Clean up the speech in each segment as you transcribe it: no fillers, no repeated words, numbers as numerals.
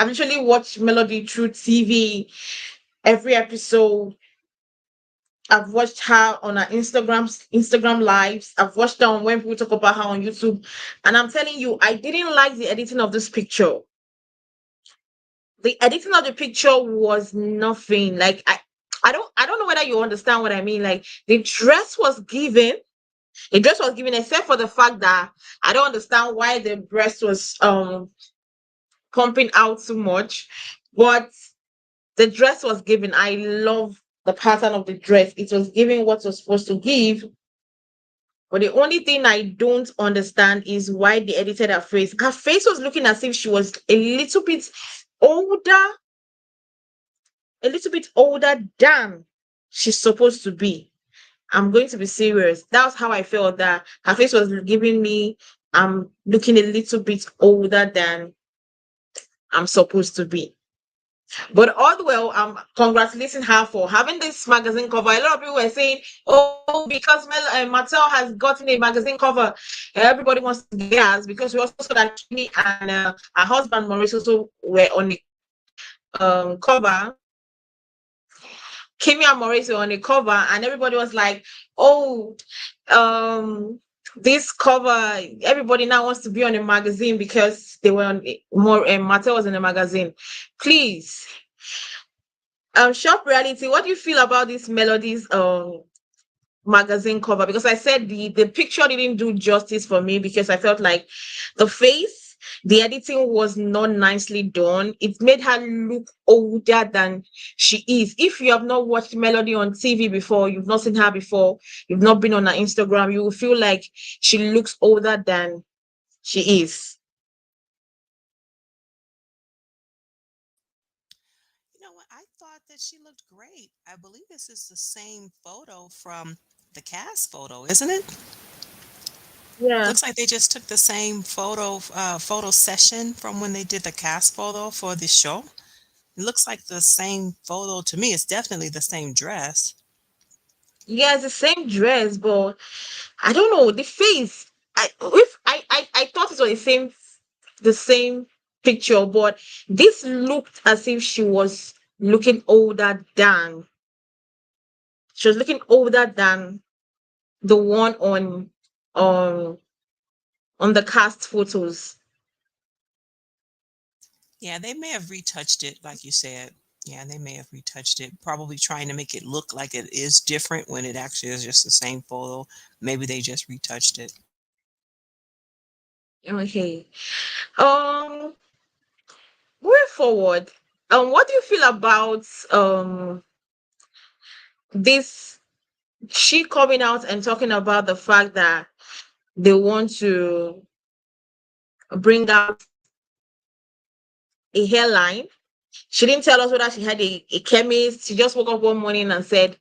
I've usually watched Melody through TV, every episode. I've watched her on her Instagram lives. I've watched her on when people talk about her on YouTube. And I'm telling you, I didn't like the editing of this picture. The editing of the picture was nothing. Like I don't know whether you understand what I mean. Like the dress was given, except for the fact that I don't understand why the breast was pumping out too much. But the dress was given. I love the pattern of the dress. It was giving what was supposed to give. But the only thing I don't understand is why they edited her face. Her face was looking as if she was older, a little bit older than she's supposed to be. I'm going to be serious. That's how I felt, that her face was giving me I'm looking a little bit older than I'm supposed to be. But all the while, I'm congratulating her for having this magazine cover. A lot of people were saying, "Oh, because Martel has gotten a magazine cover, everybody wants to get us." Because we also saw that Kimi and her husband Maurice also were on the cover. Kimi and Maurice were on the cover, and everybody was like, "Oh, um, this cover, everybody now wants to be on a magazine because they were on more. Martel was in a magazine. Please, shop reality. What do you feel about this Melodies magazine cover? Because I said the picture didn't do justice for me, because I felt like the face, the editing was not nicely done. It made her look older than she is. If you have not watched Melody on TV before, you've not seen her before, you've not been on her Instagram, you will feel like she looks older than she is. You know what? I thought that she looked great. I believe this is the same photo from the cast photo, isn't it? Yeah. Looks like they just took the same photo session from when they did the cast photo for the show. It looks like the same photo to me. It's definitely the same dress. Yeah, it's the same dress, but I don't know the face. I thought it was the same picture, but this looked as if looking older than she was looking older than the one on on the cast photos. Yeah, they may have retouched it, like you said. Yeah, they may have retouched it, probably trying to make it look like it is different when it actually is just the same photo. Maybe they just retouched it. Okay. Um, Moving forward, what do you feel about this? She coming out and talking about the fact that they want to bring out a hairline. She didn't tell us whether she had a chemist. She just woke up one morning and said,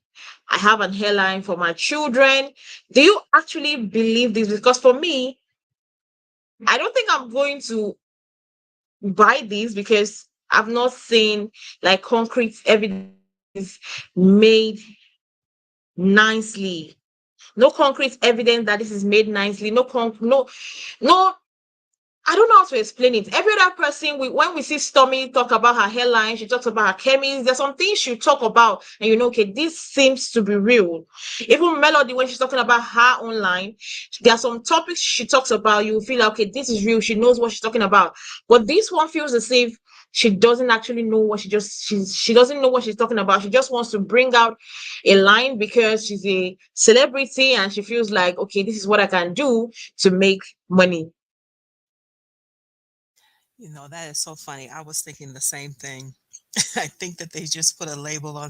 I have an hairline for my children. Do you actually believe this? Because for me, I don't think I'm going to buy this, because I've not seen like concrete evidence made nicely. No concrete evidence that this is made nicely. No, I don't know how to explain it. Every other person, when we see Stormi talk about her hairline, she talks about her chemist. There's some things she talk about, and okay, this seems to be real. Even Melody, when she's talking about her online, there are some topics she talks about. You feel like, okay, this is real. She knows what she's talking about. But this one feels as if she doesn't actually know what she doesn't know what she's talking about. She just wants to bring out a line because she's a celebrity, and she feels like, okay, this is what I can do to make money. You know, that is so funny. I was thinking the same thing. I think that they just put a label on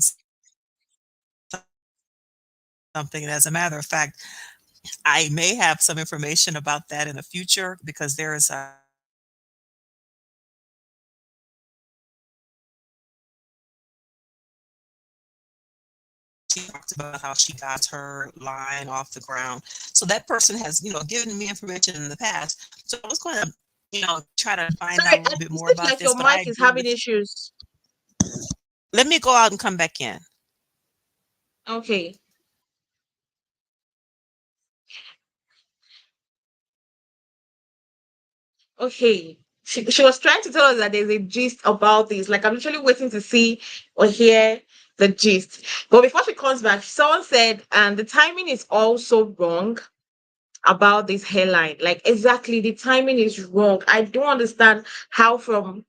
something. And as a matter of fact, I may have some information about that in the future, because there is she talks about how she got her line off the ground. So that person has, given me information in the past. So I was going to, try to find out Sorry, a little bit it more seems about like this, your but I mic is agree having with you. issues. Let me go out and come back in. Okay. Okay. she was trying to tell us that there's a gist about this. Like, I'm literally waiting to see or hear the gist. But before she comes back, someone said, and the timing is also wrong about this hairline. Like, exactly, the timing is wrong. I don't understand how from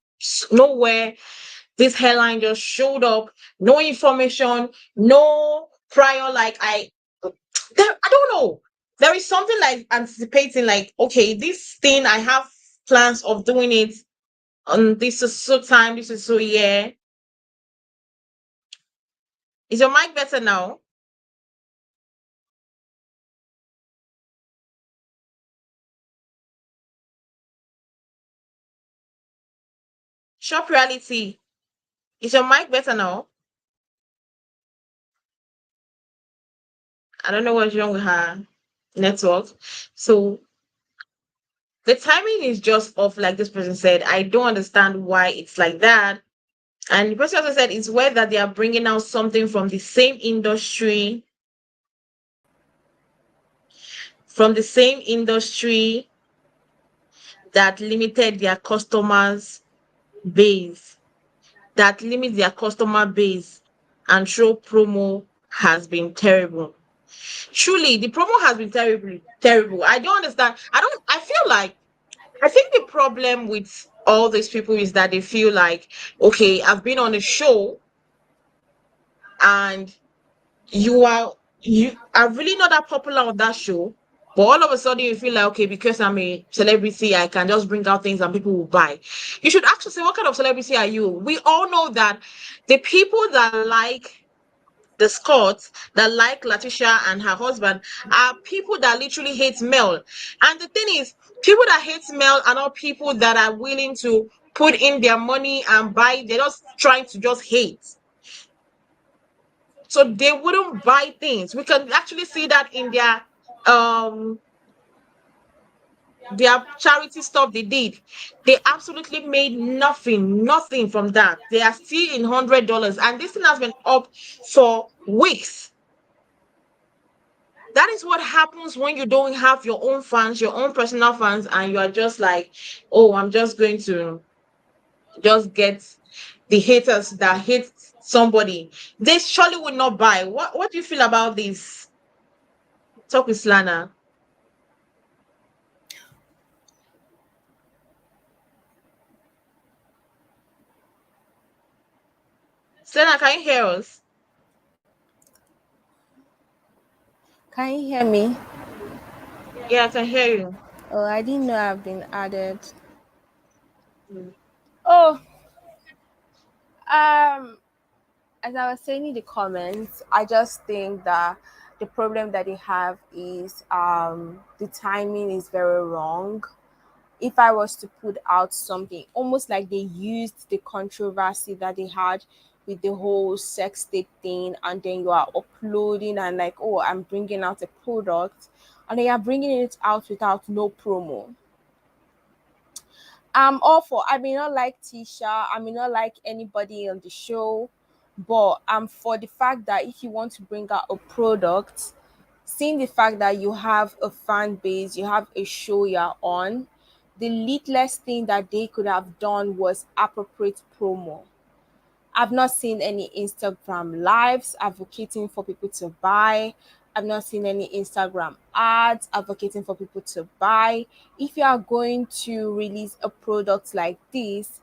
nowhere this hairline just showed up, no information, no prior, like I don't know. There is something like anticipating, like, okay, this thing I have plans of doing it on this is so time, this is so yeah. Is your mic better now? Shop reality. Is your mic better now? I don't know what's wrong with her network. So the timing is just off, like this person said. I don't understand why it's like that. And the person also said it's weird that they are bringing out something from the same industry that limited their customers base, that limits their customer base, and show promo has been terrible. Truly, the promo has been terrible, terrible. I don't understand. I feel like, I think the problem with all these people is that they feel like, okay, I've been on a show and you are really not that popular on that show, but all of a sudden you feel like, okay, because I'm a celebrity, I can just bring out things and people will buy. You should actually say, what kind of celebrity are you? We all know that the people that like the Scots, that like Latisha and her husband, are people that literally hate Mel. And the thing is, people that hate Mel are not people that are willing to put in their money and buy. They're just trying to just hate. So they wouldn't buy things. We can actually see that in um their charity stuff they did. They absolutely made nothing from that. They are still in $100, and this thing has been up for weeks. That is what happens when you don't have your own fans, your own personal fans, and you are just like, oh, I'm just going to just get the haters that hate somebody. They surely would not buy. What do you feel about this? Talk with Lana. Selena, can you hear us? Can you hear me? Yeah, I can hear you. Oh, I didn't know I've been added. Mm. Oh, um, as I was saying in the comments, I just think that the problem that they have is the timing is very wrong. If I was to put out something, almost like they used the controversy that they had with the whole sex tape thing, and then you are uploading and like, oh, I'm bringing out a product, and they are bringing it out without no promo. I'm all for. I may not like Tisha. I may not like anybody on the show, but I'm for the fact that if you want to bring out a product, seeing the fact that you have a fan base, you have a show you're on, the littlest thing that they could have done was appropriate promo. I've not seen any Instagram lives advocating for people to buy. I've not seen any Instagram ads advocating for people to buy. If you are going to release a product like this,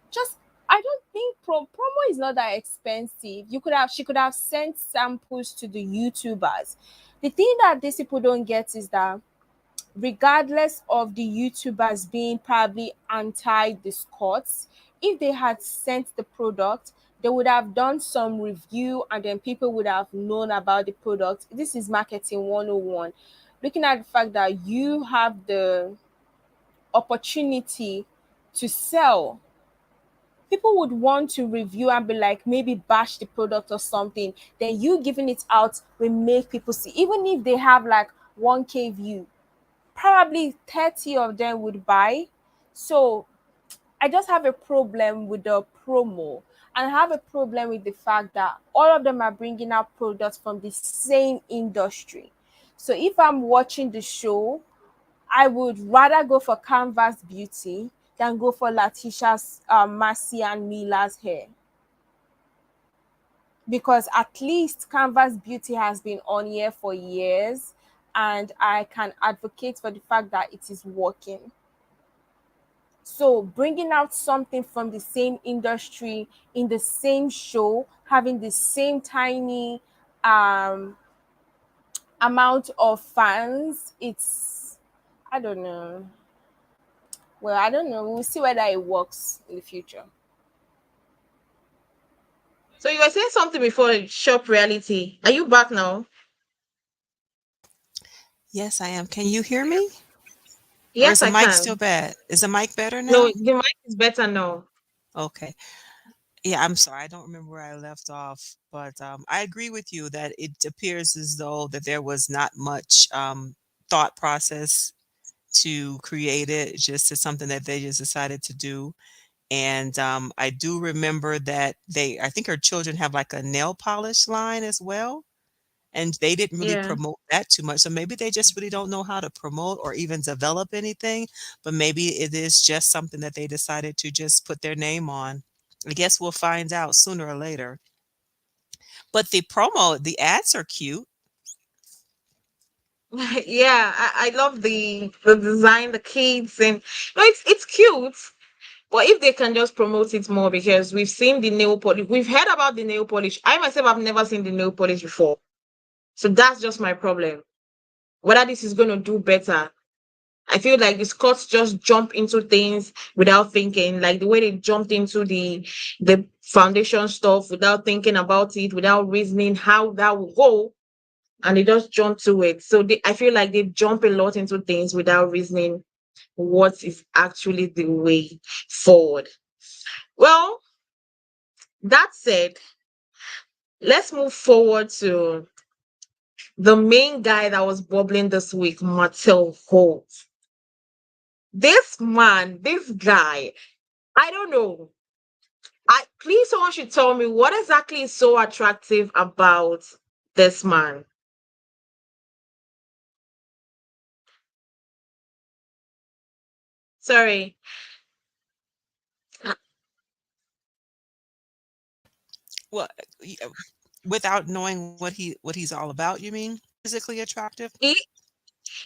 just I don't think promo is not that expensive. She could have sent samples to the YouTubers. The thing that these people don't get is that regardless of the YouTubers being probably anti the Scots, if they had sent the product, they would have done some review and then people would have known about the product. This is marketing 101. Looking at the fact that you have the opportunity to sell, people would want to review and be like, maybe bash the product or something. Then you giving it out will make people see, even if they have like 1K view, probably 30 of them would buy. So I just have a problem with the promo, and I have a problem with the fact that all of them are bringing out products from the same industry. So if I'm watching the show, I would rather go for Canvas Beauty than go for Latisha's, Mercy and Mila's hair, because at least Canvas Beauty has been on here for years, and I can advocate for the fact that it is working. So bringing out something from the same industry in the same show, having the same tiny um amount of fans, it's, I don't know. Well, I don't know. We'll see whether it works in the future. So you were saying something before shop reality. Are you back now? Yes, I am. Can you hear me? Or is Yes, the I mic still can. bad? Is the mic better No, now? the mic is better now. Okay. Yeah, I'm sorry. I don't remember where I left off, but I agree with you that it appears as though that there was not much thought process to create it. It's just it's something that they just decided to do. And I do remember that I think her children have like a nail polish line as well. And they didn't really Yeah. promote that too much. So maybe they just really don't know how to promote or even develop anything. But maybe it is just something that they decided to just put their name on. I guess we'll find out sooner or later. But the ads are cute. Yeah, I love the design, the kids, and no, it's cute. But if they can just promote it more, because we've seen the nail polish, we've heard about the nail polish. I myself have never seen the nail polish before, so that's just my problem. Whether this is going to do better, I feel like the Scots just jump into things without thinking, like the way they jumped into the foundation stuff without thinking about it, without reasoning how that will go, and they just jump to it. So I feel like they jump a lot into things without reasoning what is actually the way forward. Well, that said, let's move forward to the main guy that was bubbling this week, Martell Holt. This man, this guy, I don't know. I please someone should tell me what exactly is so attractive about this man. Sorry. Well, without knowing what he's all about, you mean? Physically attractive? He,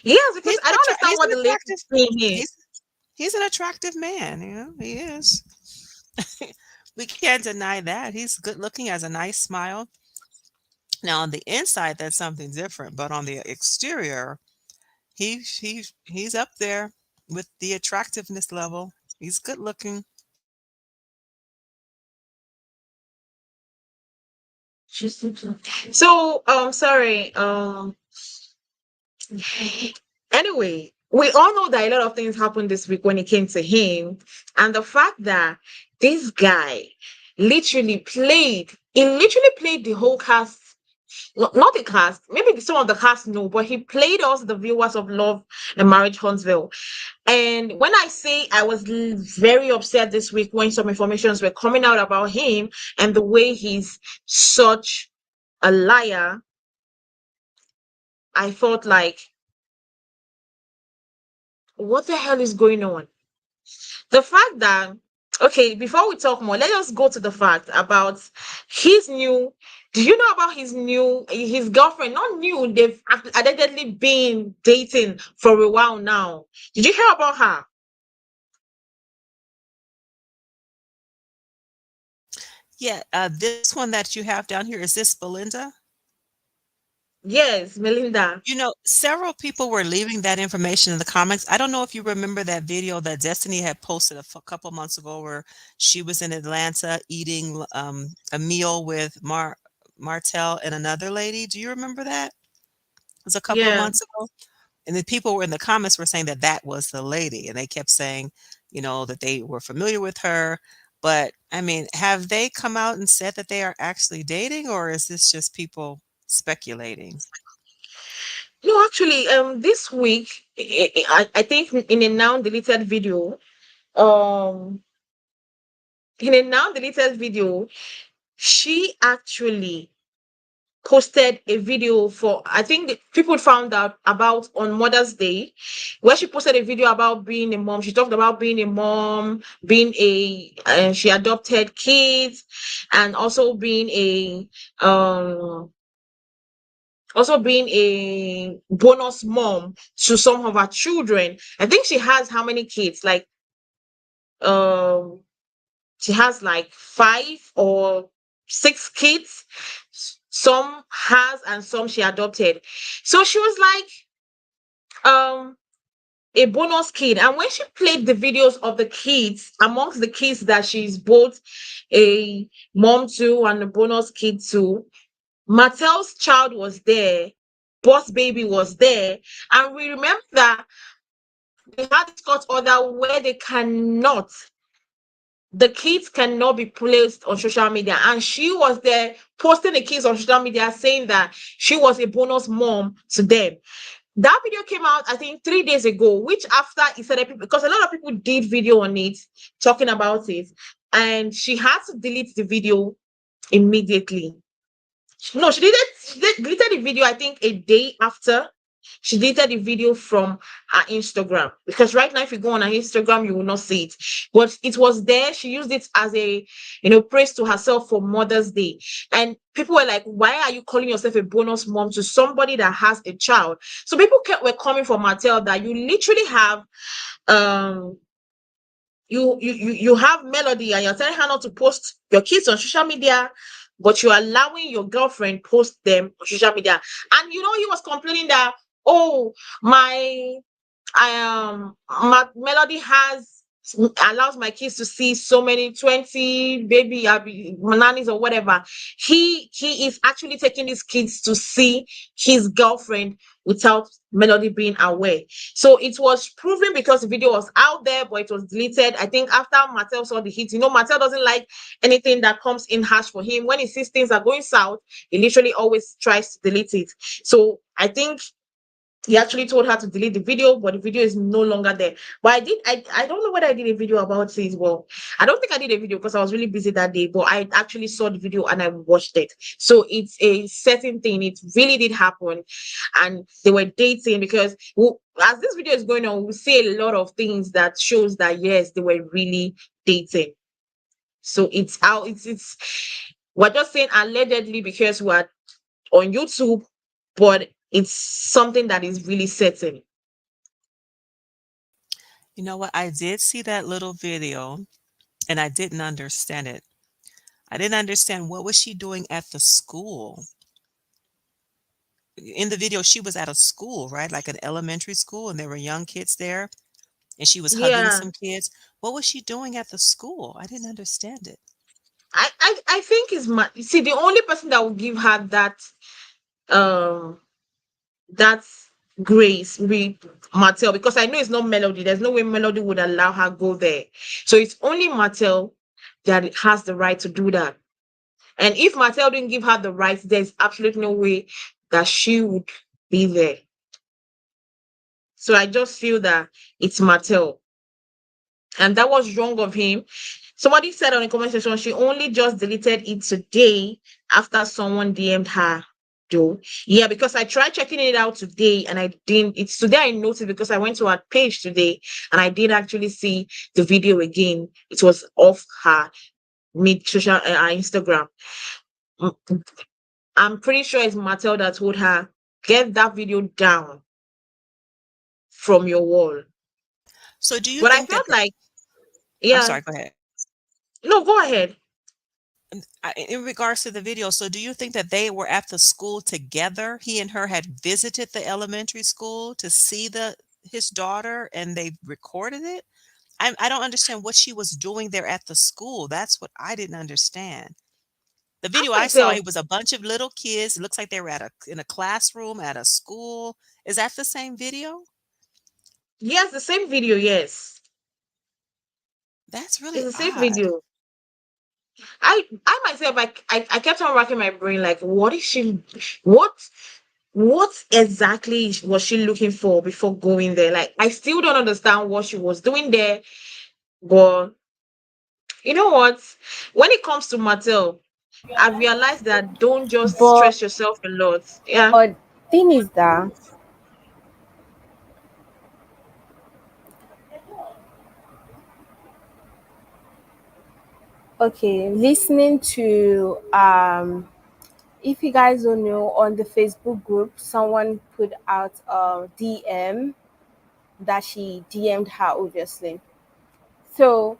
yes, because I don't understand He's what an the lady attractive is saying here. he's an attractive man, he is. We can't deny that. He's good looking, has a nice smile. Now on the inside, that's something different, but on the exterior, he's up there with the attractiveness level. He's good looking. So, sorry. Anyway, we all know that a lot of things happened this week when it came to him, and the fact that this guy literally played the whole cast. Not the cast, maybe some of the cast know, but he played us, the viewers of Love and Marriage Huntsville. And when I say I was very upset this week when some informations were coming out about him and the way he's such a liar, I thought like, what the hell is going on? The fact that, okay, before we talk more, let us go to the fact about his new. Do you know about his girlfriend? Not new, they've allegedly been dating for a while now. Did you hear about her? Yeah, this one that you have down here, is this Belinda? Yes, Melinda. You know, several people were leaving that information in the comments. I don't know if you remember that video that Destiny had posted a couple months ago where she was in Atlanta eating a meal with Martel and another lady. Do you remember that? It was a couple of Yeah. months ago. And the people were in the comments were saying that that was the lady. And they kept saying, that they were familiar with her. But I mean, have they come out and said that they are actually dating, or is this just people speculating? No, actually, this week, I think in a now deleted video, um, in a now deleted video, she actually posted a video for, I think people found out about on Mother's Day, where she posted a video about being a mom. She talked about being a mom, being she adopted kids, and um also being a bonus mom to some of her children. I think she has how many kids? Like um she has like 5 or 6 kids. Some has and some she adopted. So she was like a bonus kid. And when she played the videos of the kids, amongst the kids that she's both a mom to and a bonus kid to, Martel's child was there, Boss Baby was there. And we remember that they had this court order where the kids cannot be placed on social media. And she was there posting the kids on social media saying that she was a bonus mom to them. That video came out, I think, 3 days ago, which after it started, because a lot of people did video on it, talking about it, and she had to delete the video immediately. No, she deleted the video, I think, a day after. She deleted the video from her Instagram, because right now, if you go on her Instagram, you will not see it. But it was there. She used it as a, praise to herself for Mother's Day. And people were like, "Why are you calling yourself a bonus mom to somebody that has a child?" So people were coming for Martel that you literally have um you have Melody, and you're telling her not to post your kids on social media, but you're allowing your girlfriend post them on social media. And he was complaining that, oh, my Melody allows my kids to see so many 20 baby nannies or whatever. He is actually taking these kids to see his girlfriend without Melody being aware. So it was proven because the video was out there, but it was deleted. I think after Martel saw the hit, Martel doesn't like anything that comes in harsh for him. When he sees things are going south, he literally always tries to delete it. So I think he actually told her to delete the video, but the video is no longer there. But I don't know whether I did a video about it. Well, I don't think I did a video because I was really busy that day, but I actually saw the video and I watched it. So it's a certain thing. It really did happen. And they were dating because as this video is going on, we see a lot of things that shows that, yes, they were really dating. So it's out. We're just saying allegedly because we're on YouTube, but it's something that is really certain. You know what? I did see that little video and I didn't understand it. I didn't understand what was she doing at the school. In the video, she was at a school, right? Like an elementary school, and there were young kids there, and she was hugging Yeah, some kids. What was she doing at the school? I didn't understand it. I think is my see the only person that will give her um that grace will be Martel, because I know it's not Melody. There's no way Melody would allow her go there. So it's only Martel that has the right to do that. And if Martel didn't give her the right, there's absolutely no way that she would be there. So I just feel that it's Martel. And that was wrong of him. Somebody said on the comment section she only just deleted it today after someone DM'd her. Though, yeah, because I tried checking it out today and I didn't. It's today I noticed because I went to her page today and I did actually see the video again. It was off her mid social Instagram. Mm, I'm pretty sure it's Martel that told her, get that video down from your wall. So do you But I think that felt like, I'm yeah, sorry, go ahead. no, go ahead. In regards to the video, so do you think that they were at the school together? He and her had visited the elementary school to see his daughter and they recorded it? I don't understand what she was doing there at the school. That's what I didn't understand. The I video I saw, myself, it was a bunch of little kids. It looks like they were in a classroom at a school. Is that the same video? yes, the same video, yes. That's It's really the same odd. video. I myself, I kept on racking my brain, like, what what exactly was she looking for before going there? Like, I still don't understand what she was doing there. But you know what? When it comes to Martel, I realized that don't just But stress yourself a lot. Yeah. but thing is that, okay, listening to if you guys don't know, on the Facebook group, someone put out a DM that she DM'd her, obviously. So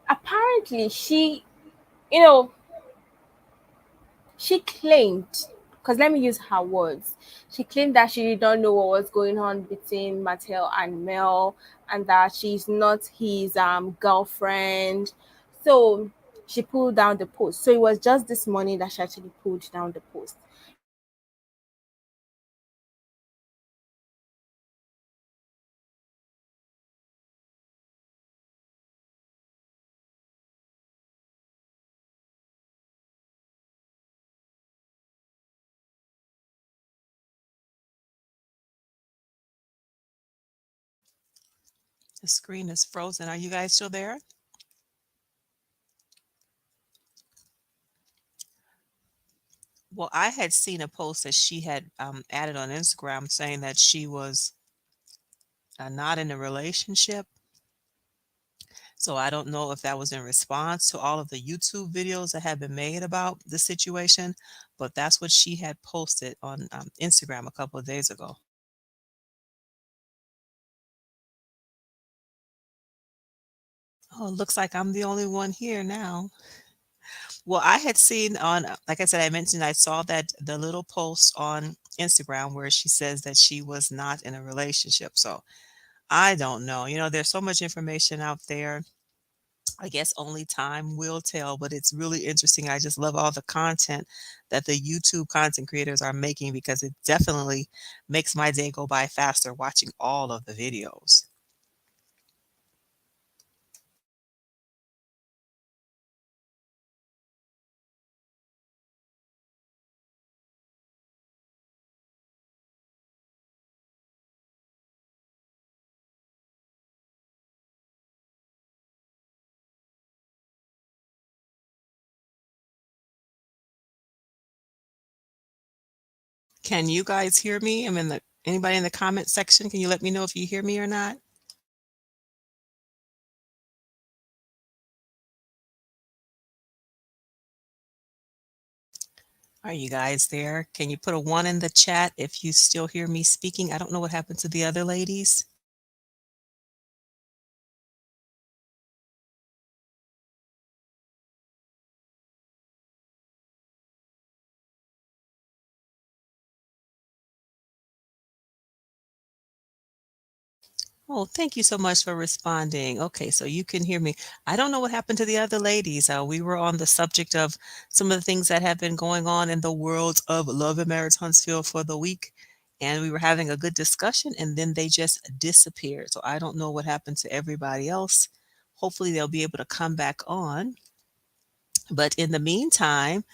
apparently you know, she claimed, because let me use her words, she claimed that she did not know what was going on between Martel and Mel, and that she's not his girlfriend. So she pulled down the post. So it was just this morning that she actually pulled down the post. The screen is frozen. Are you guys still there? Well, I had seen a post that she had added on Instagram saying that she was not in a relationship. So I don't know if that was in response to all of the YouTube videos that have been made about the situation, but that's what she had posted on Instagram a couple of days ago. Oh, it looks like I'm the only one here now. Well, I had seen on, like I said, I mentioned I saw that the little post on Instagram where she says that she was not in a relationship. So I don't know. There's so much information out there. I guess only time will tell, but it's really interesting. I just love all the content that the YouTube content creators are making because it definitely makes my day go by faster watching all of the videos. Can you guys hear me? I'm in the anybody in the comment section? Can you let me know if you hear me or not? Are you guys there? Can you put a one in the chat if you still hear me speaking? I don't know what happened to the other ladies. Oh, thank you so much for responding. Okay, so you can hear me. I don't know what happened to the other ladies. We were on the subject of some of the things that have been going on in the world of Love and Marriage Huntsville for the week. And we were having a good discussion, and then they just disappeared. So I don't know what happened to everybody else. Hopefully, they'll be able to come back on. But in the meantime,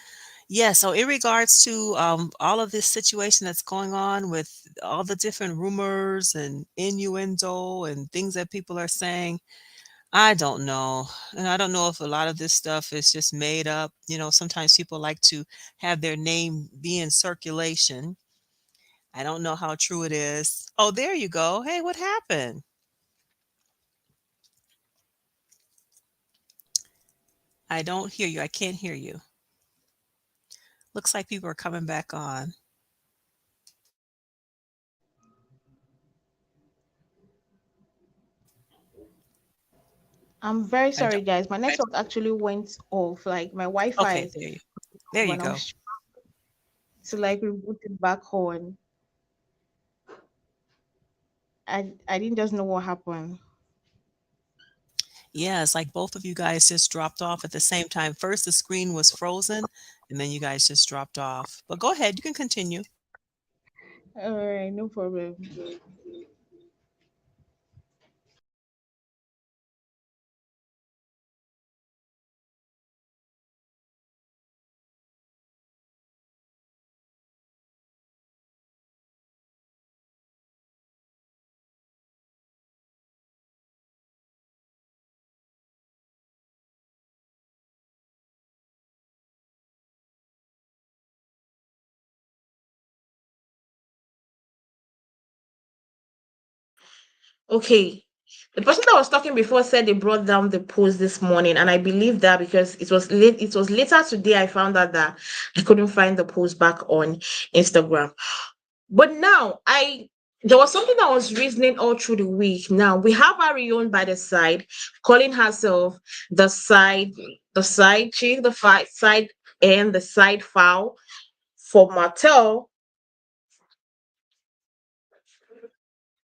yeah, so in regards to all of this situation that's going on with all the different rumors and innuendo and things that people are saying, I don't know. And I don't know if a lot of this stuff is just made up. Sometimes people like to have their name be in circulation. I don't know how true it is. Oh, there you go. Hey, what happened? I don't hear you. I can't hear you. Looks like people are coming back on. I'm very I sorry, don't. guys. My network actually went off. Like my Okay, Wi-Fi there you when I go. was to like reboot it back on. I didn't just know what happened. Yeah, it's like both of you guys just dropped off at the same time. First, the screen was frozen, and then you guys just dropped off. But go ahead, you can continue. All right, no problem. Okay. The person that was talking before said they brought down the post this morning, and I believe that because it was late. It was later today I found out that I couldn't find the post back on Instagram. But now I there was something that was reasoning all through the week. Now we have Arion by the side, calling herself the side, the side chick, the side and the side foul for Martel,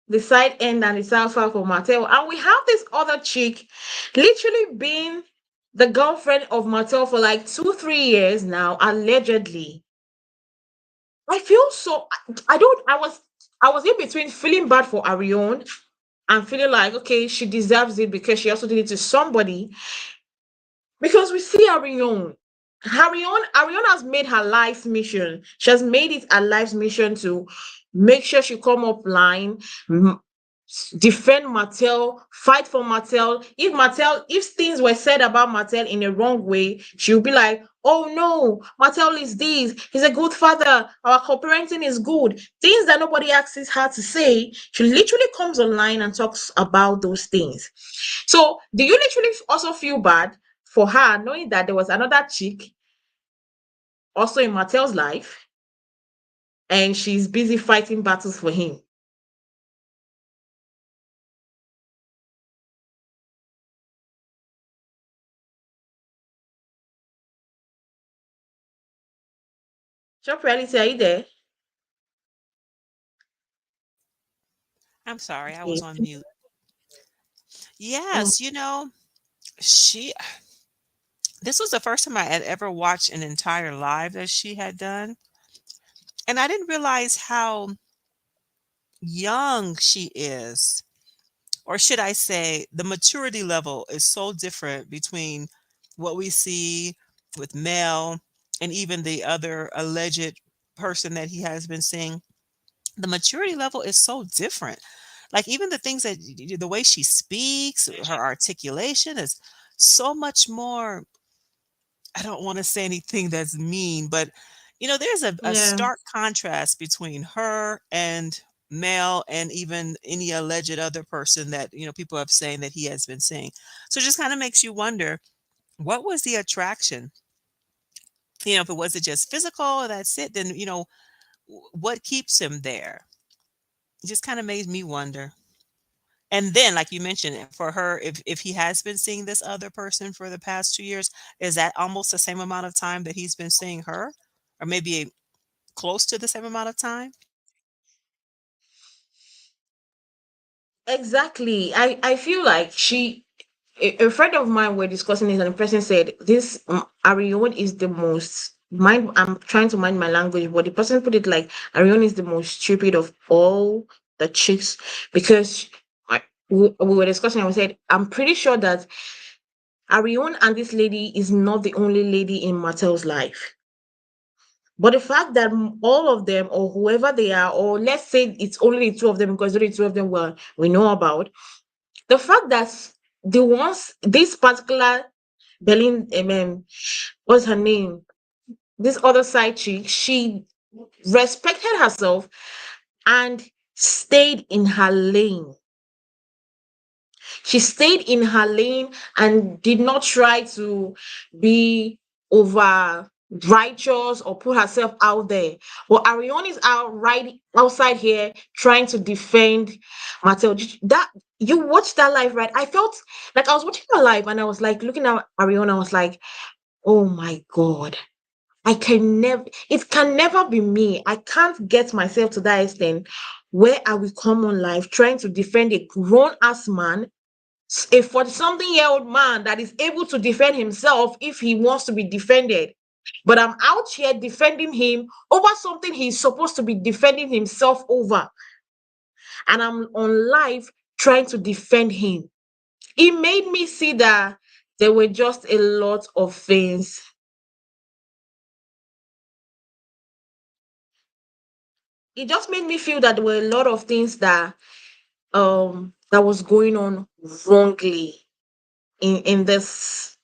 the side end and the side foul for Martel. And we have this other chick literally being the girlfriend of Martel for like 2, 3 years now, allegedly. I feel so I don't I was in between feeling bad for Arion and feeling like okay, she deserves it because she also did it to somebody. Because we see Arion has made her life's mission. She has made it a life's mission to make sure she come up line, defend Martel, fight for Martel. If things were said about Martel in a wrong way, she would be like, oh no, Martel is this, he's a good father, our co-parenting is good. Things that nobody asks her to say, she literally comes online and talks about those things. So do you literally also feel bad for her knowing that there was another chick also in Martel's life and she's busy fighting battles for him? Shop reality, are you there? I'm sorry, I was Okay. on mute. Mm, Yes, she this was the first time I had ever watched an entire live that she had done, and I didn't realize how young she is. Or should I say, the maturity level is so different between what we see with Mel and even the other alleged person that he has been seeing. The maturity level is so different. Like even the things that the way she speaks, her articulation is so much more. I don't want to say anything that's mean, but there's a yeah. stark contrast between her and Mel and even any alleged other person that, people have saying that he has been seeing. So it just kind of makes you wonder, what was the attraction? If it wasn't just physical, that's it, then, what keeps him there? It just kind of made me wonder. And then, like you mentioned, for her, if he has been seeing this other person for the past 2 years, is that almost the same amount of time that he's been seeing her, or maybe close to the same amount of time? Exactly. I feel like a friend of mine were discussing this, and the person said this Arion is the most mind. I'm trying to mind my language, but the person put it like Arion is the most stupid of all the chicks because we were discussing. I said I'm pretty sure that Arion and this lady is not the only lady in Martel's life. But the fact that all of them, or whoever they are, or let's say it's only the two of them, because only the two of them we know about, the fact that the ones this particular Berlin, what's her name? This other side chick, she respected herself and stayed in her lane. She stayed in her lane and did not try to be over righteous or put herself out there. Well, Ariane is out right outside here trying to defend Martel. That you watched that live, right? I felt like I was watching that live and I was like looking at Ariane, I was like, oh my god. It can never be me. I can't get myself to that extent where I will come on live trying to defend a grown ass man, a 40 something year old man that is able to defend himself if he wants to be defended. But I'm out here defending him over something he's supposed to be defending himself over. And I'm on live trying to defend him. It made me see that there were just a lot of things. It just made me feel that there were a lot of things that was going on wrongly in this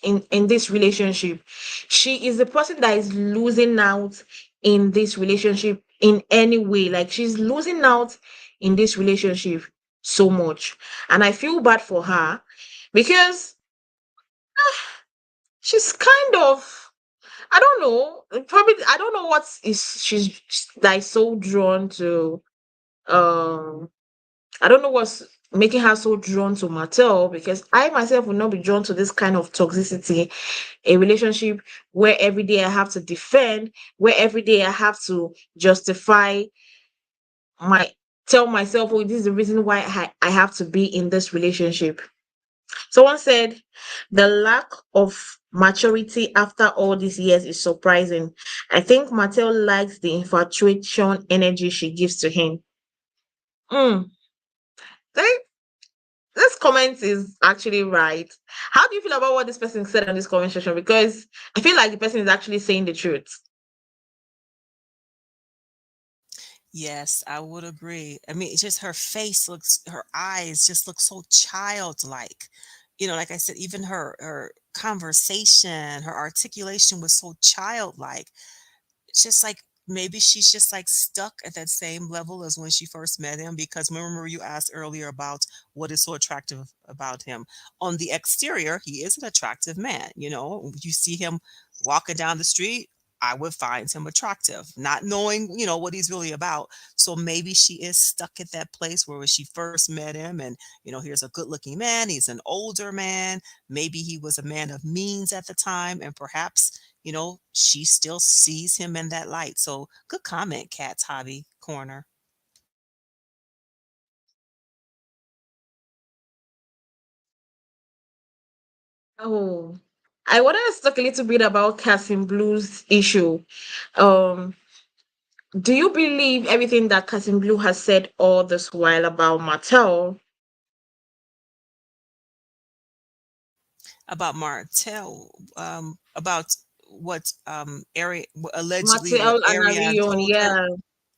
relationship. She is the person that is losing out in this relationship in any way. Like she's losing out in this relationship so much. And I feel bad for her because she's kind of, I don't know, probably I don't know what is she's like so drawn to um I don't know what's making her so drawn to Martel, because I myself would not be drawn to this kind of toxicity, a relationship where every day I have to defend, where every day I have to justify my tell myself, oh, this is the reason why I have to be in this relationship. Someone said the lack of maturity after all these years is surprising. I think Martel likes the infatuation energy she gives to him. Mm. They- This comment is actually right. How do you feel about what this person said on this comment section? Because I feel like the person is actually saying the truth. Yes, I would agree. I mean, it's just her face looks, her eyes just look so childlike. Like I said, even her conversation, her articulation was so childlike. It's just like maybe she's just like stuck at that same level as when she first met him. Because remember, you asked earlier about what is so attractive about him. On the exterior, he is an attractive man. You see him walking down the street, I would find him attractive, not knowing, what he's really about. So maybe she is stuck at that place where when she first met him, and, here's a good looking man, he's an older man. Maybe he was a man of means at the time, and perhaps she still sees him in that light. So good comment, Cat's Hobby Corner. Oh, I wanted to talk a little bit about Cassim Blue's issue. Um, do you believe everything that Cassim Blue has said all this while about Martel? About Martel, about what allegedly what Martel and Ariane Arion, told him. yeah,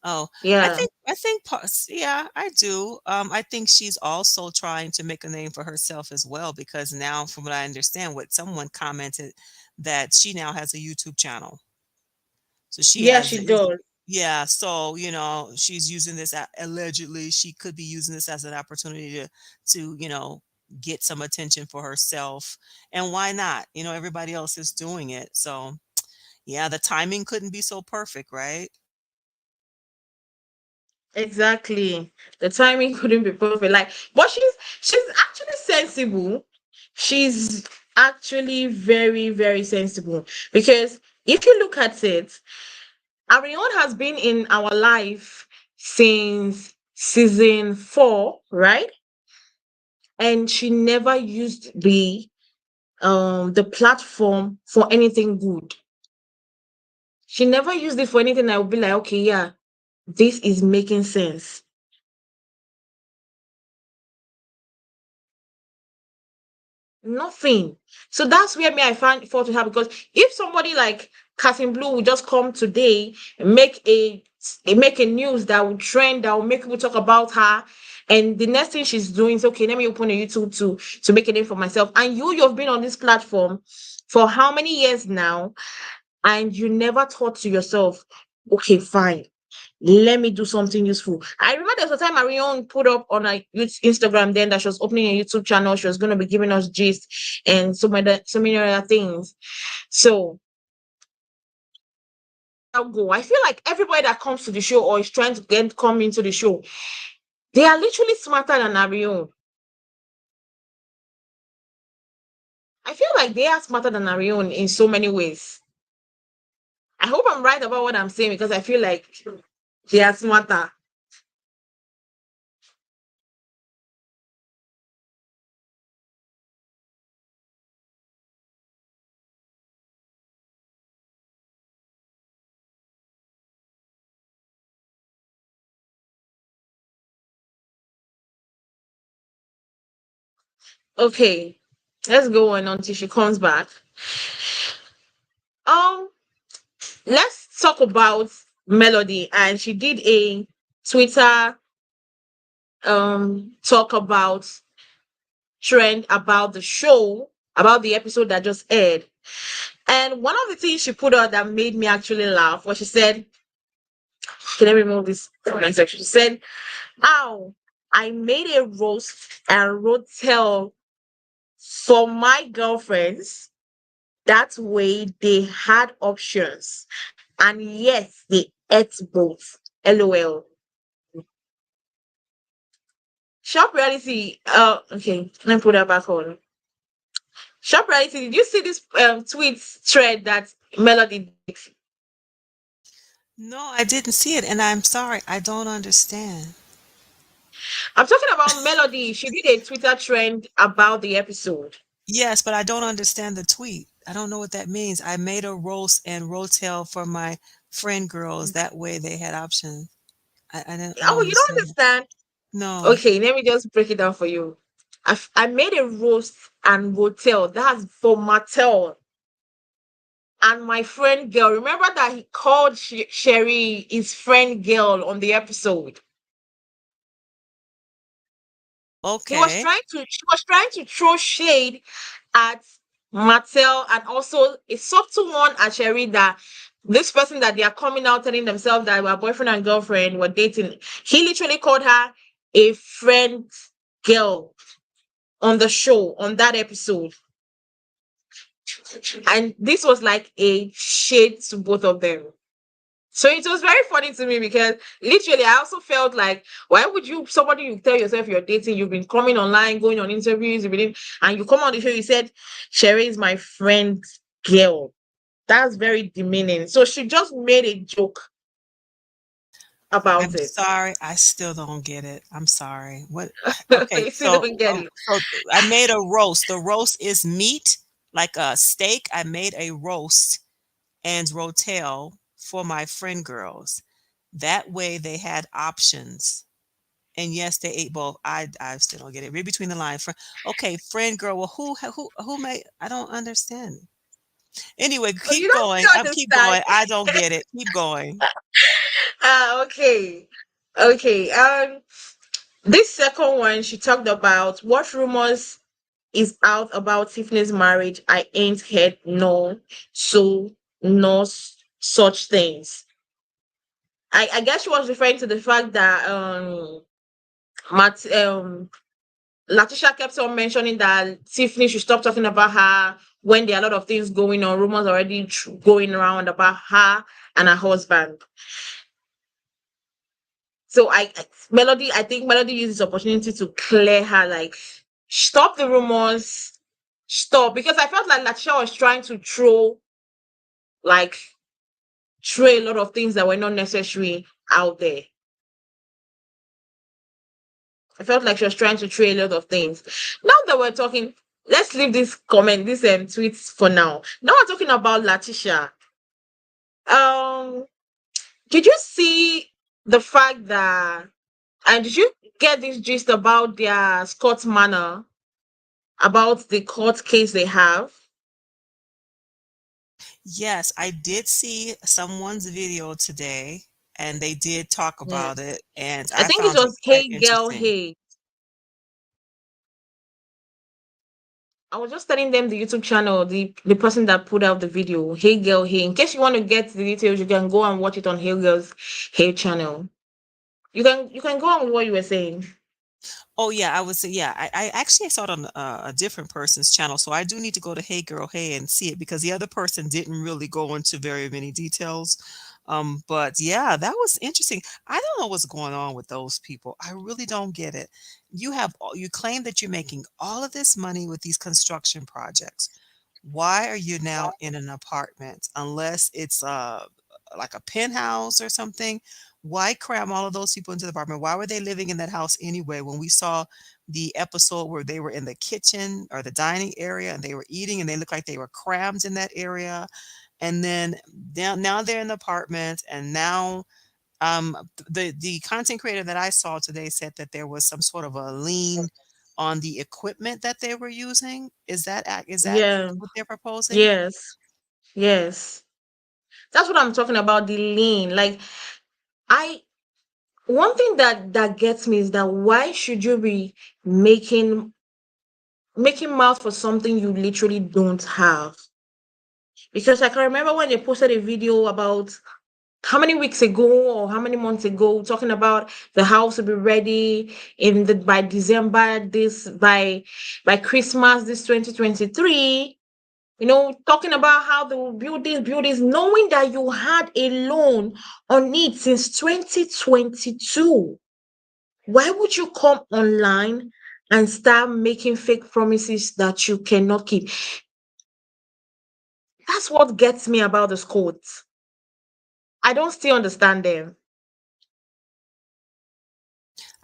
Oh, I yeah. think I think yeah, I do. I think she's also trying to make a name for herself as well, because now, from what I understand, what someone commented, that she now has a YouTube channel. So she Yeah, has, she does. yeah. So she's using this allegedly. She could be using this as an opportunity to get some attention for herself. And why not? Everybody else is doing it. So yeah, the timing couldn't be so perfect, right? Exactly. The timing couldn't be perfect. Like, but she's actually sensible. She's actually very, very sensible. Because if you look at it, Arion has been in our life since season 4, right? And she never used the platform for anything good. She never used it for anything that would be like, okay, yeah, this is making sense. Nothing. So that's where me I find fault with her, because if somebody like Catherine Blue would just come today and make a news that will trend, that will make people talk about her, and the next thing she's doing is, okay, let me open a YouTube to make a name for myself. And you've been on this platform for how many years now, and you never thought to yourself, okay, fine, let me do something useful. I remember there was a time Marion put up on her Instagram then that she was opening a YouTube channel. She was going to be giving us gist and so many other things. So I'll go. I feel like everybody that comes to the show or is trying to come into the show, they are literally smarter than Arion. I feel like they are smarter than Arion in so many ways. I hope I'm right about what I'm saying, because I feel like they are smarter. Okay, let's go on until she comes back. Um, let's talk about Melody. And she did a Twitter talk about trend about the show, about the episode that just aired. And one of the things she put out that made me actually laugh was, she said, can I remove this comment section? She said, How I made a roast and rotel for my girlfriends. That way they had options. And yes, they ate both. LOL. Shop reality. Okay, let me put that back on. Shop reality. Did you see this tweet thread that Melody did? No, I didn't see it, and I'm sorry, I don't understand. I'm talking about Melody. She did a Twitter trend about the episode. Yes, but I don't understand the tweet. I don't know what that means. I made a roast and rotel for my friend girls. That way they had options. I don't Oh, you don't understand. understand? No. Okay, let me just break it down for you. I made a roast and rotel. That's for Martel and my friend girl. Remember that he called Sheree his friend girl on the episode. Okay. She was trying to throw shade at Martel and also a subtle one at Sheree that this person that they are coming out telling themselves that we're boyfriend and girlfriend were dating. He literally called her a friend girl on the show on that episode. And this was like a shade to both of them. So it was very funny to me because literally I also felt like, why would you, somebody you tell yourself you're dating, you've been coming online, going on interviews, and you come on the show, you said, Sherry is my friend girl. That's very demeaning. So she just made a joke about I'm it. sorry, I still don't get it. I'm sorry. What? Okay, You still don't get it. so I made a roast. The roast is meat, like a steak. I made a roast and rotel for my friend girls. That way they had options. And yes, they ate both. I still don't get it. Read between the lines. Okay, friend girl. Well, who made? I don't understand. Anyway, Oh, you keep don't going. still Keep understand. going. I don't get it. Keep going. Okay. Okay. This second one, she talked about what rumors is out about Tiffany's marriage. I ain't heard no such things. I guess she was referring to the fact that Matt Latisha kept on mentioning that Tiffany should stop talking about her when there are a lot of things going on, rumors already going around about her and her husband. So Melody, I think Melody used this opportunity to clear her, like, stop the rumors, stop, because I felt like Latisha was trying to like throw a lot of things that were not necessary out there. I felt like she was trying to throw a lot of things. Now that we're talking, let's leave this tweets for now. Now we're talking about Latisha. Um, did you see the fact that, and did you get this gist about their Scott Manor, about the court case they have? Yes, I did see someone's video today and they did talk Yeah. about it and I I think it found it was quite Hey Girl interesting. Hey. I was just telling them the YouTube channel, the person that put out the video, Hey Girl Hey. In case you want to get the details, you can go and watch it on Hey Girl's Hey channel. You can go on with what you were saying. Oh yeah, I actually saw it on a different person's channel, so I do need to go to Hey Girl Hey and see it because the other person didn't really go into very many details. But yeah, that was interesting. I don't know what's going on with those people. I really don't get it. You claim that you're making all of this money with these construction projects. Why are you now in an apartment unless it's like a penthouse or something? Why cram all of those people into the apartment? Why were they living in that house anyway? When we saw the episode where they were in the kitchen or the dining area and they were eating and they looked like they were crammed in that area. And then now they're in the apartment and now the content creator that I saw today said that there was some sort of a lien on the equipment that they were using. Is that Yeah. what they're proposing? Yes. Yes. That's what I'm talking about. The lean. Like, I one thing that gets me is that why should you be making mouth for something you literally don't have? Because I can remember when they posted a video about how many weeks ago or how many months ago, talking about the house will be ready in the by December, this by Christmas, this 2023. Talking about how they will build this, knowing that you had a loan on it since 2022. Why would you come online and start making fake promises that you cannot keep? That's what gets me about this quotes. I don't still understand them.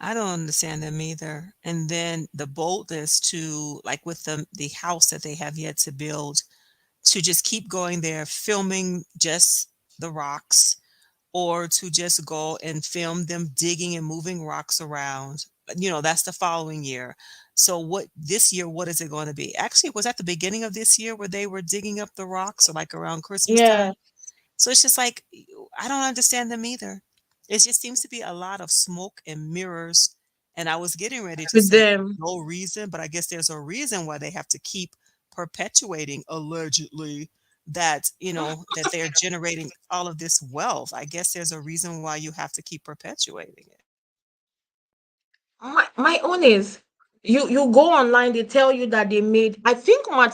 I don't understand them either. And then the boldness to, like, with the house that they have yet to build, to just keep going there filming just the rocks, or to just go and film them digging and moving rocks around. That's the following year. So what this year, what is it going to be? Actually, it was at the beginning of this year where they were digging up the rocks, or like around Christmas Yeah, time. So it's just like, I don't understand them either. It just seems to be a lot of smoke and mirrors. And I was getting ready to with say them. no reason, but I guess there's a reason why they have to keep perpetuating, allegedly, that they're generating all of this wealth. I guess there's a reason why you have to keep perpetuating it. My own is, you go online, they tell you that they made. I think I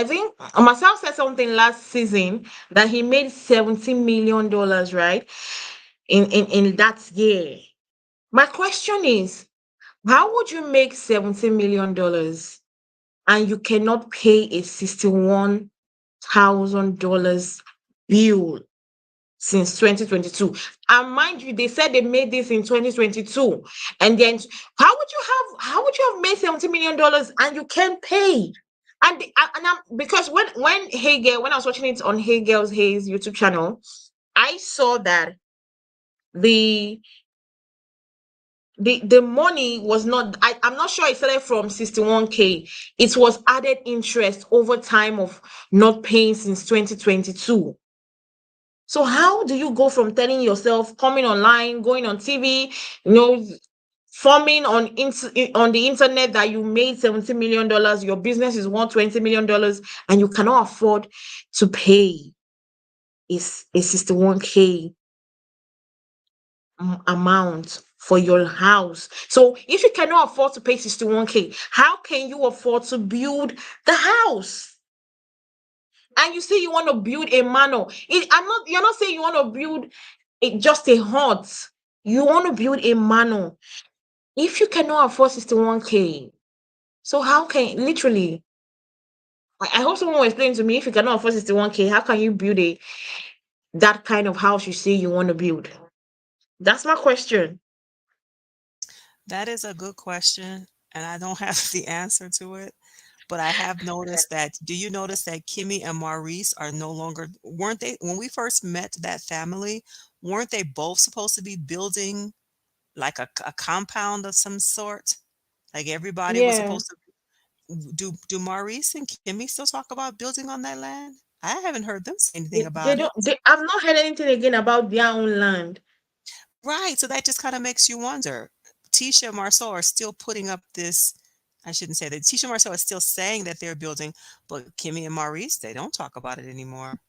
think Marcel said something last season that he made $70 million, right? In that year. My question is, how would you make $70 million and you cannot pay a $61,000 bill since 2022? And mind you, they said they made this in 2022. And then how would you have made $70 million and you can't pay? And I'm, because when I was watching it on Hey Girls Hayes YouTube channel, I saw that the the money was not, I'm not sure it started from 61K. It was added interest over time of not paying since 2022. So how do you go from telling yourself, coming online, going on TV, you know, forming on the internet, that you made $70 million, your business is worth $20 million, and you cannot afford to pay is a 61K amount for your house? So if you cannot afford to pay 61K, how can you afford to build the house? And you say you want to build a manor. You're not saying you want to build just a hut. You want to build a manor. If you cannot afford 61K, so how can, literally, I hope someone will explain to me, if you cannot afford 61K, how can you build that kind of house you say you want to build? That's my question. That is a good question, and I don't have the answer to it. But I have noticed that. Do you notice that Kimmy and Maurice are no longer, weren't they, when we first met that family, weren't they both supposed to be building like a compound of some sort? Like everybody was Yeah. supposed to. Do Maurice and Kimmy still talk about building on that land? I haven't heard them say anything They about don't, it. I've not heard anything again about their own land. Right. So that just kind of makes you wonder. Tisha and Marceau are still putting up this. I shouldn't say that. Tisha and Marceau are still saying that they're building, but Kimmy and Maurice, they don't talk about it anymore.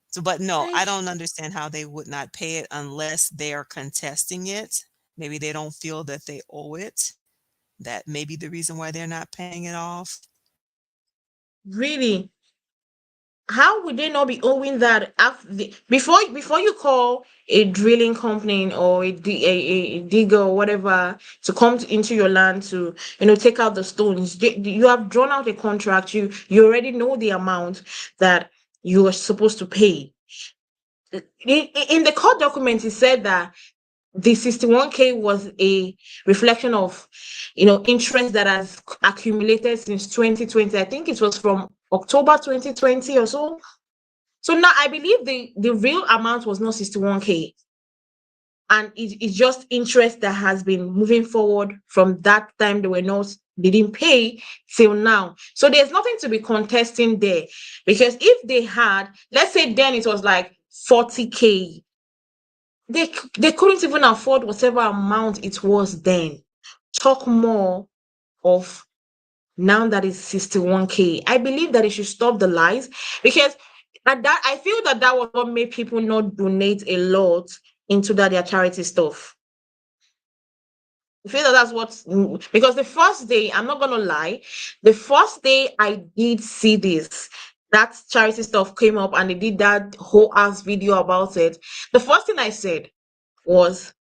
So, but no, I I don't understand how they would not pay it unless they are contesting it. Maybe they don't feel that they owe it. That may be the reason why they're not paying it off. really, how would they not be owing that after before you call a drilling company or a digger or whatever to come into your land to take out the stones? You have drawn out a contract. You already know the amount that you are supposed to pay. In the court document, it said that the 61K was a reflection of interest that has accumulated since 2020. I think it was from October 2020 or so. So now I believe the real amount was not 61K, and it's just interest that has been moving forward from that time they didn't pay till now. So there's nothing to be contesting there, because if they had, let's say then it was like 40K, they couldn't even afford whatever amount it was then. Talk more of now that it's 61K. I believe that it should stop the lies, because And that I feel that that was what made people not donate a lot into that their charity stuff. I feel that that's what because the first day, I'm not gonna lie, the first day I did see this, that charity stuff came up and they did that whole ass video about it. The first thing I said was,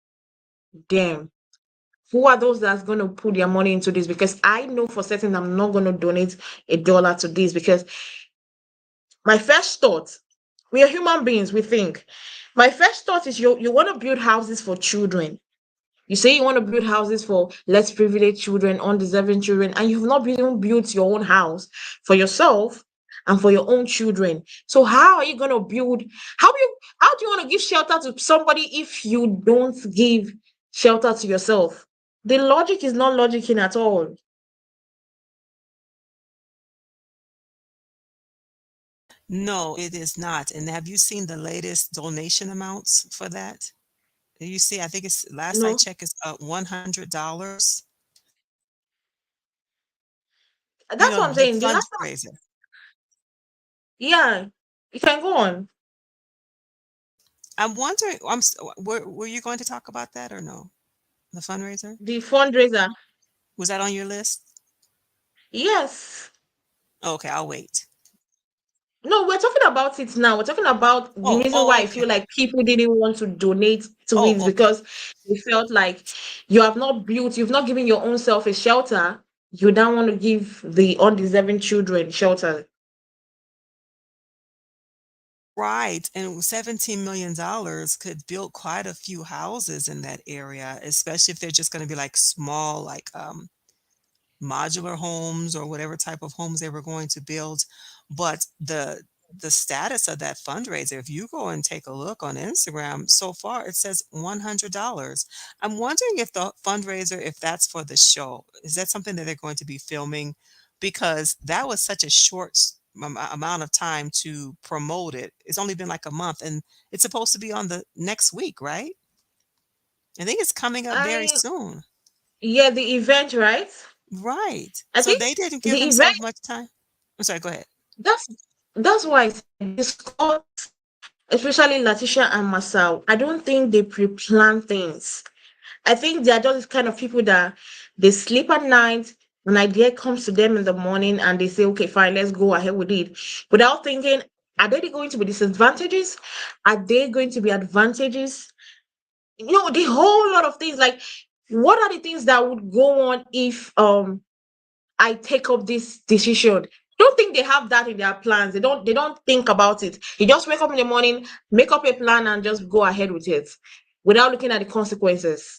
damn, who are those that's gonna put their money into this? Because I know for certain I'm not gonna donate $1 to this because my first thought, we are human beings, we think. My first thought is you want to build houses for children. You say you want to build houses for less privileged children, undeserving children, and you've not even built your own house for yourself and for your own children. So how are you gonna build? How do you want to give shelter to somebody if you don't give shelter to yourself? The logic is not logicking at all. No, it is not. And have you seen the latest donation amounts for that? You see, I think it's last I No, checked, it's $100. that's what I'm The saying. The last time, fundraiser. yeah, you can go on. I'm wondering, were you going to talk about that or no? The fundraiser? The fundraiser, Was that on your list? yes. Okay, I'll wait. No, we're talking about it now. We're talking about the Oh, reason why oh, I okay. feel like people didn't want to donate to it Oh, is okay. because they felt like you've not given your own self a shelter. You don't want to give the undeserving children shelter. Right. And $17 million could build quite a few houses in that area, especially if they're just going to be like small, like modular homes or whatever type of homes they were going to build. But the status of that fundraiser, if you go and take a look on Instagram, so far it says $100. I'm wondering if the fundraiser, if that's for the show, is that something that they're going to be filming? Because that was such a short amount of time to promote it. It's only been like a month, and it's supposed to be on the next week, right? I think it's coming up very I soon. Yeah, the event, right? Right. I So think they didn't give the event themselves much time. I'm sorry, go ahead. that's that's why I said this call, especially Latisha and Masao. I don't think they pre-plan things. I think they're just kind of people that they sleep at night. An idea comes to them in the morning and they say, okay, fine, let's go ahead with it. Without thinking, are they going to be disadvantages? Are they going to be advantages? The whole lot of things. Like, what are the things that would go on if I take up this decision? I don't think they have that in their plans. They don't think about it. You just wake up in the morning, make up a plan, and just go ahead with it without looking at the consequences.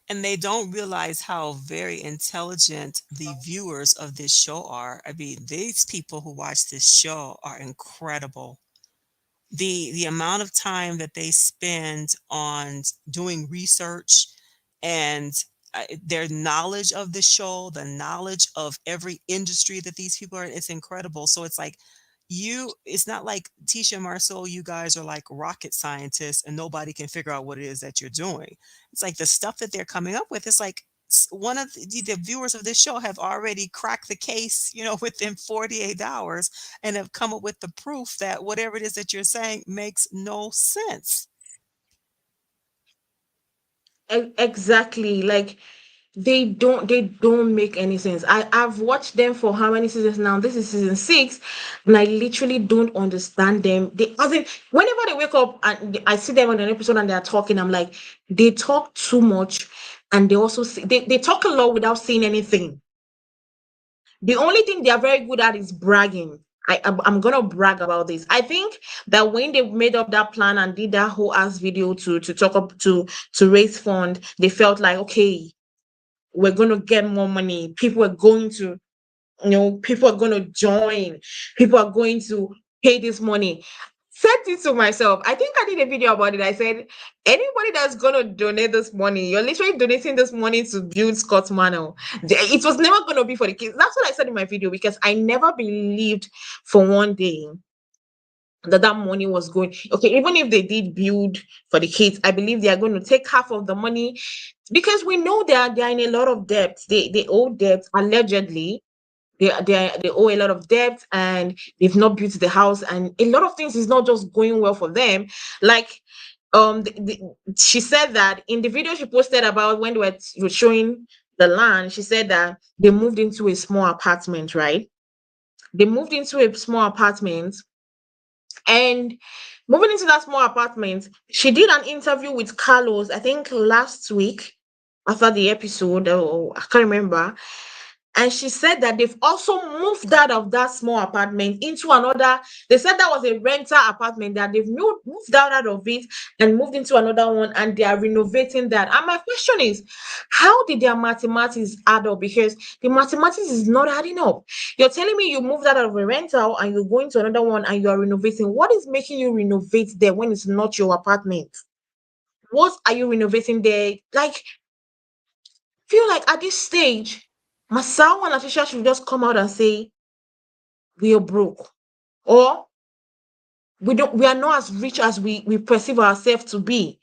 And they don't realize how very intelligent the viewers of this show are. I mean, these people who watch this show are incredible. The amount of time that they spend on doing research and their knowledge of the show, the knowledge of every industry that these people are in, it's incredible. So it's like it's not like Tisha and Marceau, you guys are like rocket scientists and nobody can figure out what it is that you're doing. It's like the stuff that they're coming up with. It's like one of the viewers of this show have already cracked the case, within 48 hours and have come up with the proof that whatever it is that you're saying makes no sense. Exactly. Like, they don't make any sense. I've watched them for how many seasons now? This is season 6, and I literally don't understand them. They as in whenever they wake up and I see them on an episode and they're talking, I'm like, they talk too much, and they also they talk a lot without saying anything. The only thing they are very good at is bragging. I'm gonna brag about this. I think that when they made up that plan and did that whole ass video to talk up to raise fund, they felt like, okay, we're gonna get more money. People are gonna join. People are going to pay this money. Said it to myself. I think I did a video about it. I said, anybody that's gonna donate this money, you're literally donating this money to build Scott Manor. It was never gonna be for the kids. That's what I said in my video because I never believed for one day that money was going. Okay, even if they did build for the kids, I believe they are going to take half of the money because we know they are in a lot of debt. They owe debt allegedly. they owe a lot of debt, and they've not built the house, and a lot of things is not just going well for them. Like she said that in the video she posted about when they were showing the land, she said that they moved into a small apartment, right? They moved into a small apartment, and moving into that small apartment, she did an interview with Carlos, I think last week after the episode, or I can't remember. And she said that they've also moved out of that small apartment into another. They said that was a rental apartment, that they've moved out of it and moved into another one, and they are renovating that. And my question is, how did their mathematics add up? Because the mathematics is not adding up. You're telling me you moved out of a rental and you're going to another one and you're renovating. What is making you renovate there when it's not your apartment? What are you renovating there? Like, feel like at this stage, Masao and Latisha should just come out and say, we are broke. Or we are not as rich as we perceive ourselves to be.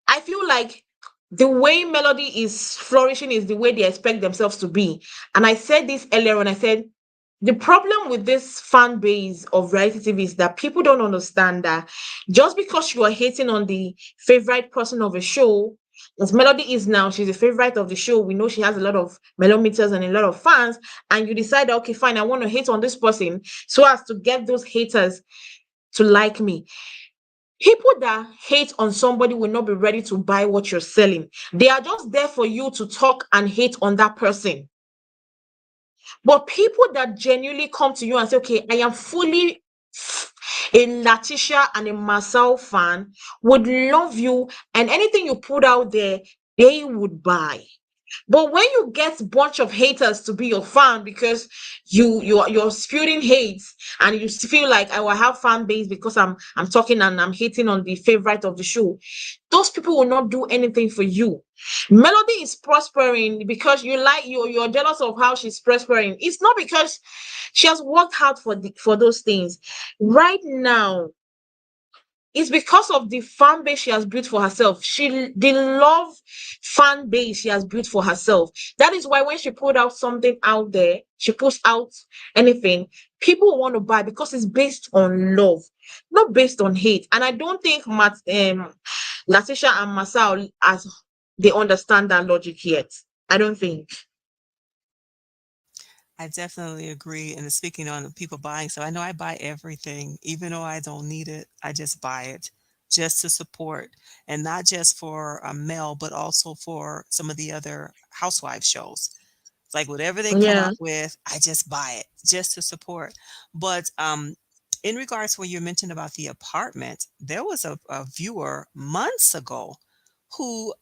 I feel like the way Melody is flourishing is the way they expect themselves to be. And I said this earlier when I said the problem with this fan base of reality TV is that people don't understand that just because you are hating on the favorite person of a show, as Melody is now, she's a favorite of the show. We know she has a lot of melometers and a lot of fans, and you decide, okay, fine, I want to hate on this person so as to get those haters to like me. People that hate on somebody will not be ready to buy what you're selling. They are just there for you to talk and hate on that person. But people that genuinely come to you and say, okay, I am fully a Latisha and a Marcel fan, would love you, and anything you put out there, they would buy. But when you get bunch of haters to be your fan because you're spewing hate, and you feel like I will have fan base because I'm talking and I'm hating on the favorite of the show, those people will not do anything for you. Melody is prospering because you're jealous of how she's prospering. It's not because she has worked hard for those things. Right now, it's because of the fan base she has built for herself. The love fan base she has built for herself. That is why when she put out something out there, she puts out anything, people want to buy because it's based on love, not based on hate. And I don't think Latisha and Masao, as they understand that logic yet. I don't think. I definitely agree. And speaking on people buying, so I know I buy everything, even though I don't need it. I just buy it just to support, and not just for Mel, but also for some of the other housewife shows. It's like whatever they come Yeah. out with, I just buy it just to support. But in regards to what you mentioned about the apartment, there was a viewer months ago who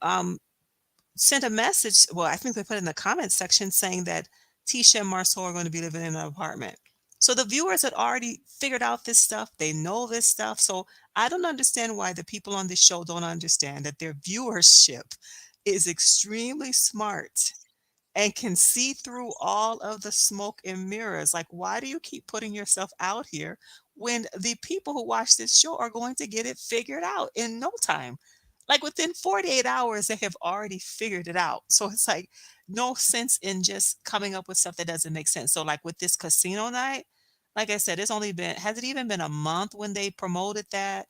sent a message. Well, I think they put in the comments section saying that Tisha and Marceau are going to be living in an apartment. So the viewers had already figured out this stuff. They know this stuff. So I don't understand why the people on this show don't understand that their viewership is extremely smart and can see through all of the smoke and mirrors. Like, why do you keep putting yourself out here when the people who watch this show are going to get it figured out in no time? Like within 48 hours, they have already figured it out. So it's like no sense in just coming up with stuff that doesn't make sense. So, like with this casino night, like I said, it's only been, has it even been a month when they promoted that?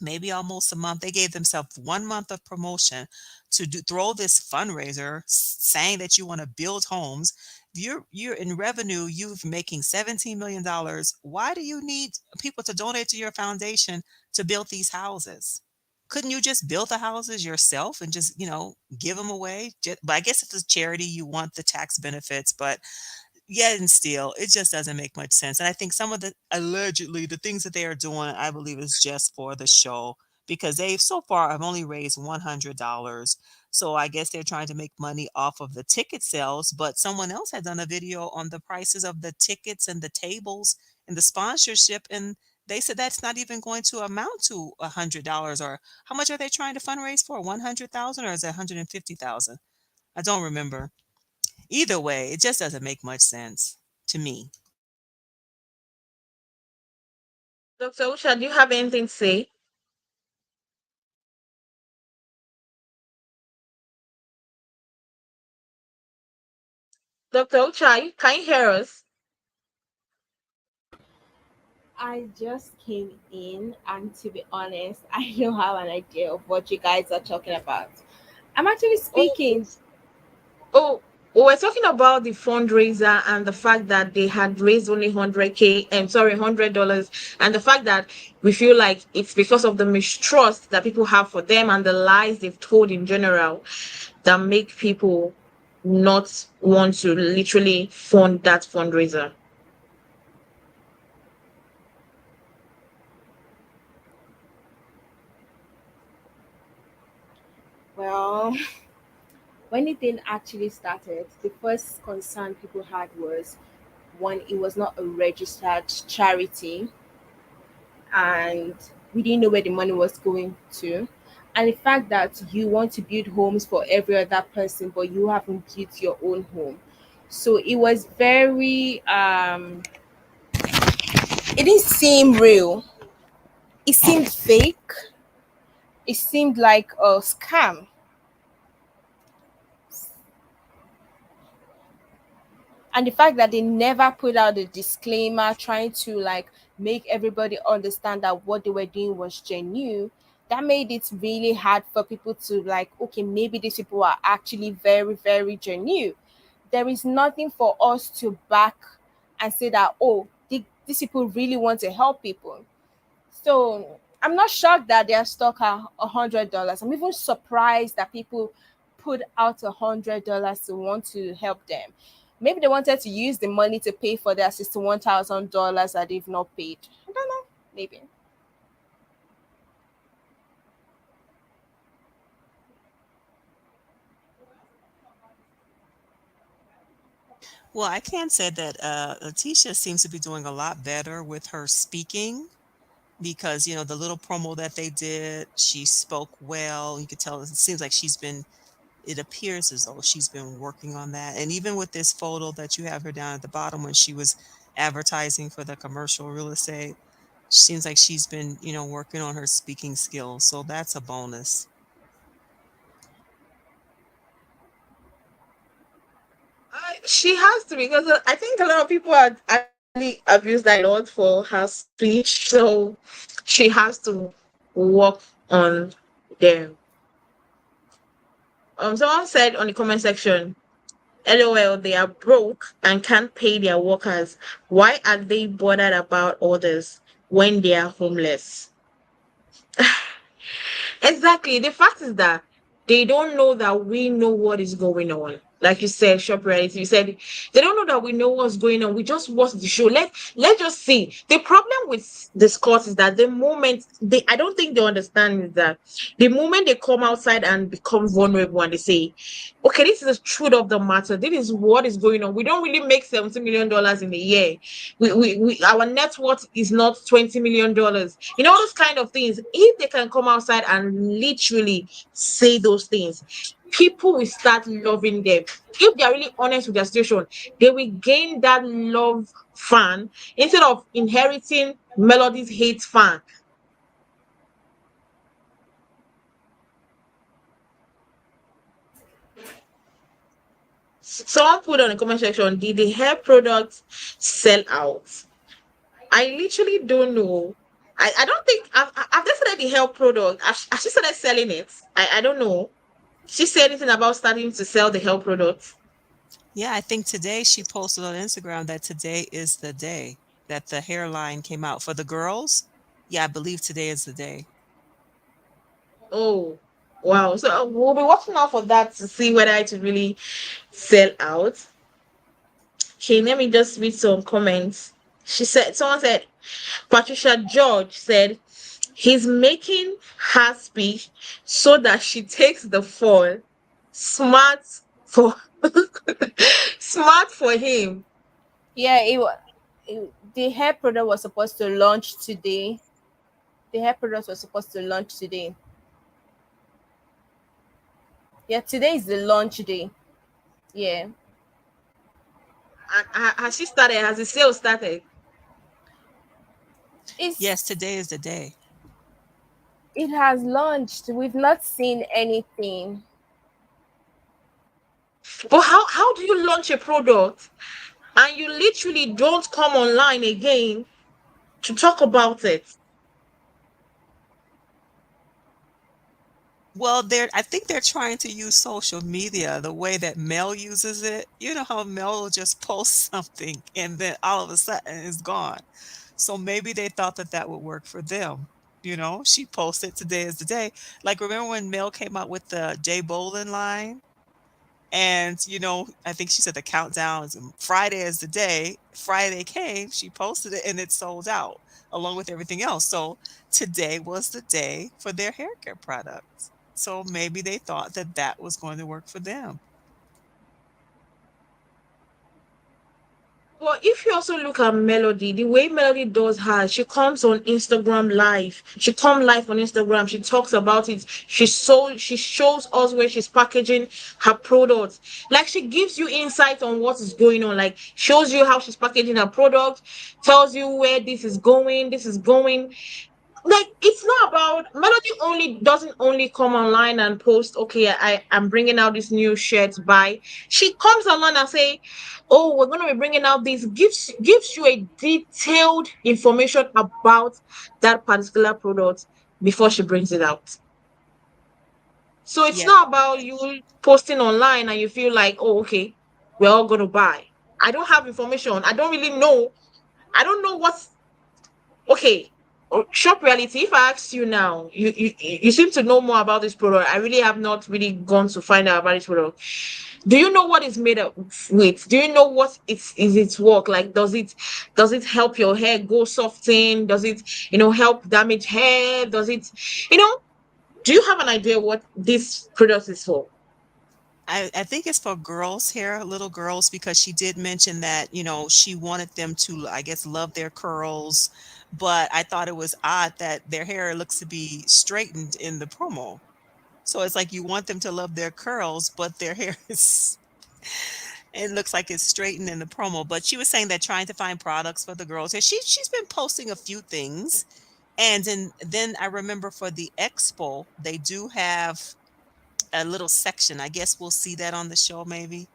Maybe almost a month. They gave themselves 1 month of promotion to throw this fundraiser saying that you want to build homes. You're in revenue, you're making $17 million. Why do you need people to donate to your foundation to build these houses? Couldn't you just build the houses yourself and just, give them away? But I guess if it's charity, you want the tax benefits, but yet and still, it just doesn't make much sense. And I think some of the allegedly the things that they are doing, I believe, is just for the show because they've so far have only raised $100. So I guess they're trying to make money off of the ticket sales. But someone else had done a video on the prices of the tickets and the tables and the sponsorship, and they said that's not even going to amount to $100. Or how much are they trying to fundraise for? 100,000 or is it 150,000? I don't remember. Either way, it just doesn't make much sense to me. Dr. Usha, do you have anything to say? Dr. Ochai, can you hear us? I just came in, and to be honest, I don't have an idea of what you guys are talking about. I'm actually Oh, speaking. oh, we were talking about the fundraiser and the fact that they had raised only 100K, and sorry, $100, and the fact that we feel like it's because of the mistrust that people have for them and the lies they've told in general that make people not want to literally fund that fundraiser. Well, when the thing actually started, the first concern people had was one, it was not a registered charity, and we didn't know where the money was going to. And the fact that you want to build homes for every other person, but you haven't built your own home. So it was very, it didn't seem real. It seemed fake. It seemed like a scam. And the fact that they never put out a disclaimer trying to like make everybody understand that what they were doing was genuine, that made it really hard for people to like, okay, maybe these people are actually very, very genuine. There is nothing for us to back and say that, oh, these people really want to help people. So I'm not shocked that they are stuck at $100. I'm even surprised that people put out $100 to want to help them. Maybe they wanted to use the money to pay for their $61,000 that they've not paid. I don't know. Maybe. Well, I can say that Latisha seems to be doing a lot better with her speaking because, the little promo that they did, she spoke well. You could tell it seems like it appears as though she's been working on that. And even with this photo that you have her down at the bottom when she was advertising for the commercial real estate, seems like she's been, working on her speaking skills. So that's a bonus. She has to, because I think a lot of people had actually abused that a lot for her speech. So she has to work on them. Someone said on the comment section, LOL, they are broke and can't pay their workers. Why are they bothered about others when they are homeless? Exactly. The fact is that they don't know that we know what is going on. Like you said, shop reality. You said they don't know that we know what's going on. We just watch the show. Let's just see. The problem with the Scots is that the moment I don't think they understand is that the moment they come outside and become vulnerable and they say, okay, this is the truth of the matter. This is what is going on. We don't really make $70 million in a year. Our net worth is not $20 million. All those kind of things. If they can come outside and literally say those things, people will start loving them. If they are really honest with their situation, they will gain that love fan instead of inheriting Melody's hate fan. Someone put on the comment section, did the hair products sell out? I literally don't know. I don't think I've just started the hair product. Has she started selling it? I don't know. She said anything about starting to sell the hair products? Yeah, I think today she posted on Instagram that today is the day that the hairline came out for the girls. Yeah, I believe today is the day. Oh, wow. So we'll be watching out for that to see whether it will really sell out. Okay, let me just read some comments. Someone said, Patricia George said, he's making her speak so that she takes the fall. Smart for smart for him. Yeah, the hair product was supposed to launch today. The hair product was supposed to launch today. Yeah, today is the launch day. Yeah. Has she started? Has the sale started? Yes, It's today is the day. it has launched. We've not seen anything. But how do you launch a product and you literally don't come online again to talk about it? Well, I think they're trying to use social media the way that Mel uses it. You know how Mel will just post something and then all of a sudden it's gone. So maybe they thought that that would work for them. You know, she posted today is the day. Like, remember when Mel came out with the Jay Bolin line? And, I think she said the countdown is Friday is the day. Friday came, she posted it and it sold out along with everything else. So today was the day for their hair care products. So maybe they thought that that was going to work for them. Well, if you also look at Melody, the way Melody does her, she comes on Instagram live. She come live on Instagram. She talks about it. She shows us where she's packaging her products. Like she gives you insight on what is going on. Like shows you how she's packaging her product, tells you where this is going, this is going. Like it's not about Melody only doesn't only come online and post, okay, I'm bringing out this new shirt by. She comes online and say, oh, we're going to be bringing out this, gives you a detailed information about that particular product before she brings it out. So it's Yeah. not about you posting online and you feel like, oh, okay, we're all going to buy. I don't have information. I don't really know. I don't know what's okay. Shop reality. If I ask you now, you seem to know more about this product. I really have not really gone to find out about this product. Do you know what it's made up with? Do you know what its work? Like does it help your hair go soften? Does it, help damage hair? Does it, you know, do you have an idea what this product is for? I think it's for girls' hair, little girls, because she did mention that, she wanted them to, I guess, love their curls. But I thought it was odd that their hair looks to be straightened in the promo. So it's like you want them to love their curls, but their hair is it looks like it's straightened in the promo. But she was saying that trying to find products for the girls hair. She's been posting a few things. And then I remember for the expo, they do have a little section. I guess we'll see that on the show maybe.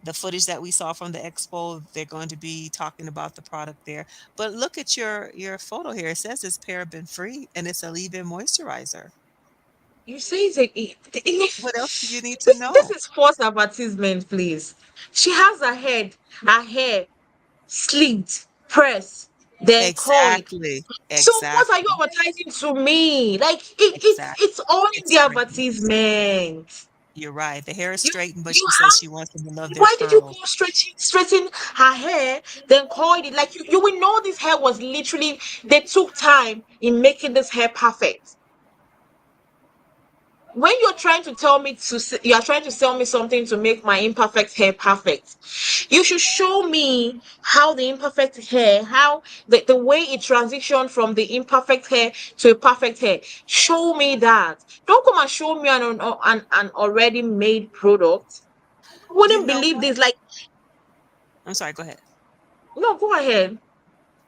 The footage that we saw from the expo, they're going to be talking about the product there. But look at your photo here. It says it's paraben free and it's a leave-in moisturizer. You say it's What else do you need to this know? is false advertisement, please. She has her hair slicked, pressed, then coiled. Exactly. So what are you Exactly. advertising to me? Like Exactly. it's all in It's the straightened. advertisement. You're right. The hair is You straightened, but you she says she wants them to love their why did you curls. go straighten her hair, then coil it? Like you will know this hair was literally they took time in making this hair perfect. When you're trying to tell me you are trying to sell me something to make my imperfect hair perfect, you should show me how the imperfect hair, how the way it transitioned from the imperfect hair to a perfect hair. Show me that. Don't come and show me an already made product. I You wouldn't know believe what? this. Like, I'm sorry, go ahead. no, go ahead.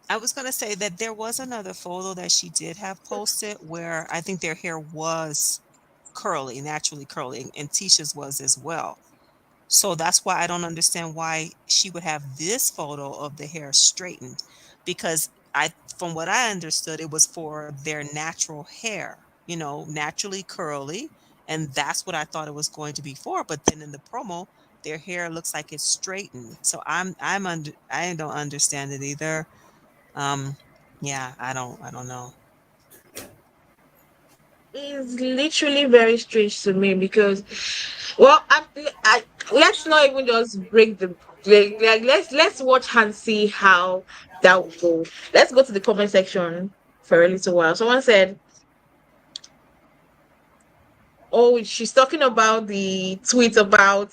I was going to say that there was another photo that she did have posted where I think their hair was curly, naturally curly, and Tisha's was as well. So that's why I don't understand why she would have this photo of the hair straightened because from what I understood it was for their natural hair, naturally curly, and that's what I thought it was going to be for, but then in the promo their hair looks like it's straightened. So I don't understand it either. Um yeah, I don't know. It's literally very strange to me because, well, let's not even just break the like let's watch and see how that will go. Let's go to the comment section for a little while. Someone said, "Oh, she's talking about the tweet about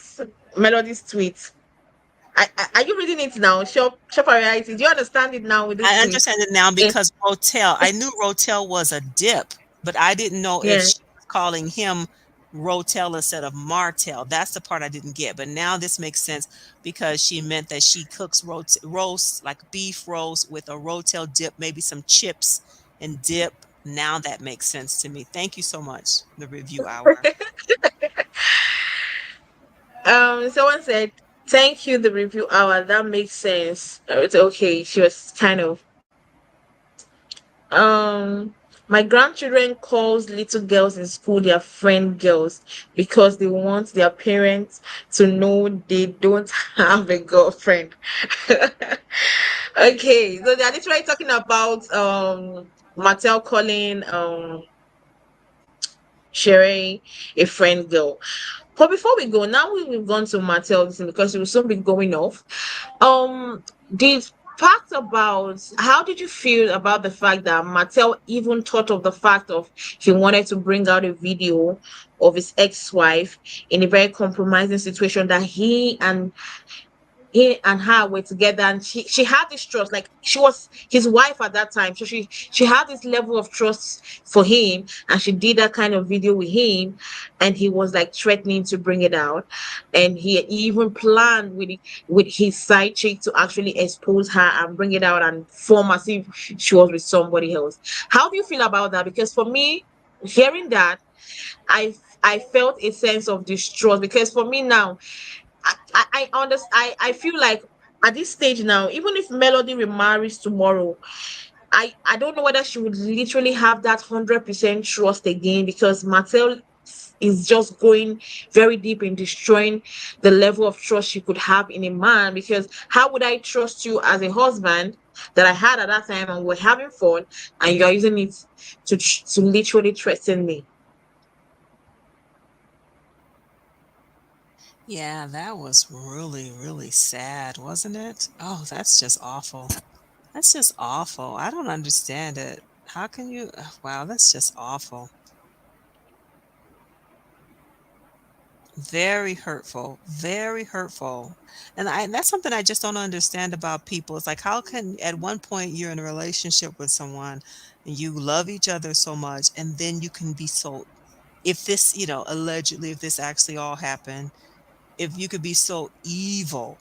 Melody's tweet." Are you reading it now? Shop reality. Do you understand it now with this I tweet? understand it now Yeah. because Rotel, I knew Rotel was a dip, but I didn't know if Yeah. she was calling him Rotel instead of Martel. That's the part I didn't get. But now this makes sense because she meant that she cooks roast like beef roast with a Rotel dip, maybe some chips and dip. Now that makes sense to me. Thank you so much, the review hour. Someone said, "Thank you, the review hour. That makes sense." It's okay. She was kind of um. My grandchildren calls little girls in school their friend girls because they want their parents to know they don't have a girlfriend. Okay, so they're literally talking about Martel calling Sheree a friend girl. But before we go, now we've gone to Martel because it will soon be going off. The fact about how did you feel about the fact that Martel even thought of the fact of he wanted to bring out a video of his ex-wife in a very compromising situation that he and her were together, and she had this trust, like she was his wife at that time, so she had this level of trust for him, and she did that kind of video with him, and he was like threatening to bring it out, and he even planned with his side chick to actually expose her and bring it out and form as if she was with somebody else. How do you feel about that? Because for me, hearing that, I felt a sense of distrust, because for me now, I understand. I feel like at this stage now, even if Melody remarries tomorrow, I don't know whether she would literally have that 100% trust again, because Martel is just going very deep in destroying the level of trust she could have in a man. Because how would I trust you as a husband that I had at that time and we're having fun, and you're using it to literally threaten me? Yeah, that was really, really sad, wasn't it? Oh, that's just awful. That's just awful. I don't understand it. How can you? Wow, that's just awful. Very hurtful. Very hurtful. And that's something I just don't understand about people. It's like, how can at one point you're in a relationship with someone and you love each other so much, and then you can be so, if this, allegedly, if this actually all happened, if you could be so evil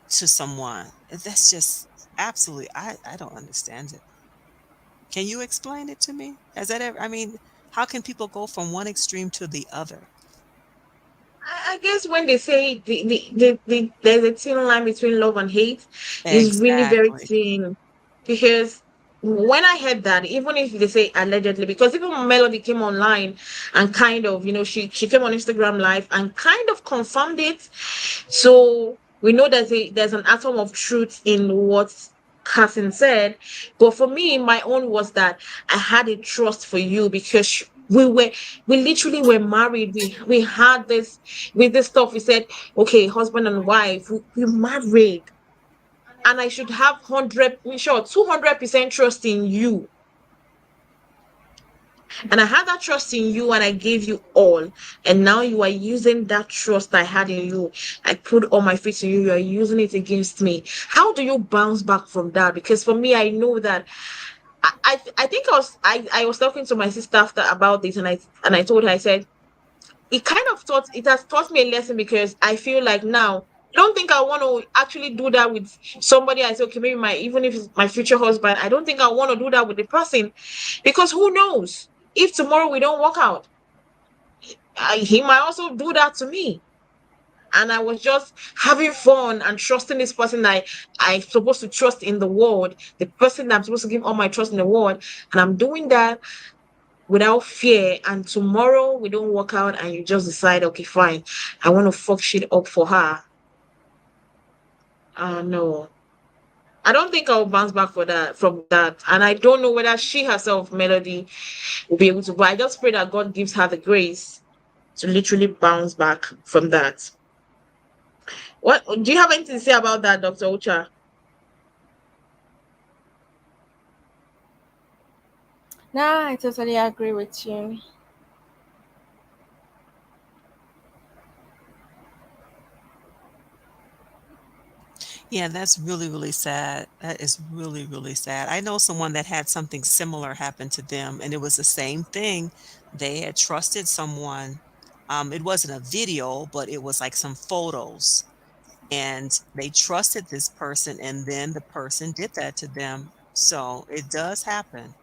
to someone, that's just absolutely, I don't understand it. Can you explain it to me? Has that ever, I mean, how can people go from one extreme to the other? I guess when they say there's a thin line between love and hate, is really very Exactly. thin. Because when I heard that, even if they say allegedly, because even Melody came online and kind of, she came on Instagram live and kind of confirmed it. So we know there's an atom of truth in what Cousin said. But for me, my own was that I had a trust for you, because we literally were married. We had this with this stuff. We said, okay, husband and wife, we married, and I should have 200% trust in you. And I had that trust in you, and I gave you all. And now you are using that trust I had in you. I put all my faith in you. You are using it against me. How do you bounce back from that? Because for me, I know that I think I was talking to my sister after about this, and I told her, I said, it has taught me a lesson, because I feel like now I don't think I want to actually do that with somebody. I say, okay, maybe my even if it's my future husband, I don't think I want to do that with the person, because who knows if tomorrow we don't work out, he might also do that to me. And I was just having fun and trusting this person I'm supposed to trust in the world, the person that I'm supposed to give all my trust in the world, and I'm doing that without fear. And tomorrow we don't work out, and you just decide, okay, fine, I want to fuck shit up for her. No, I don't think I'll bounce back from that. And I don't know whether she herself, Melody, will be able to. But I just pray that God gives her the grace to literally bounce back from that. What do you have anything to say about that, Dr. Ocha? Nah, I totally agree with you. Yeah, that's really, really sad. That is really, really sad. I know someone that had something similar happen to them, and it was the same thing. They had trusted someone. It wasn't a video, but it was like some photos. And they trusted this person, and then the person did that to them. So it does happen.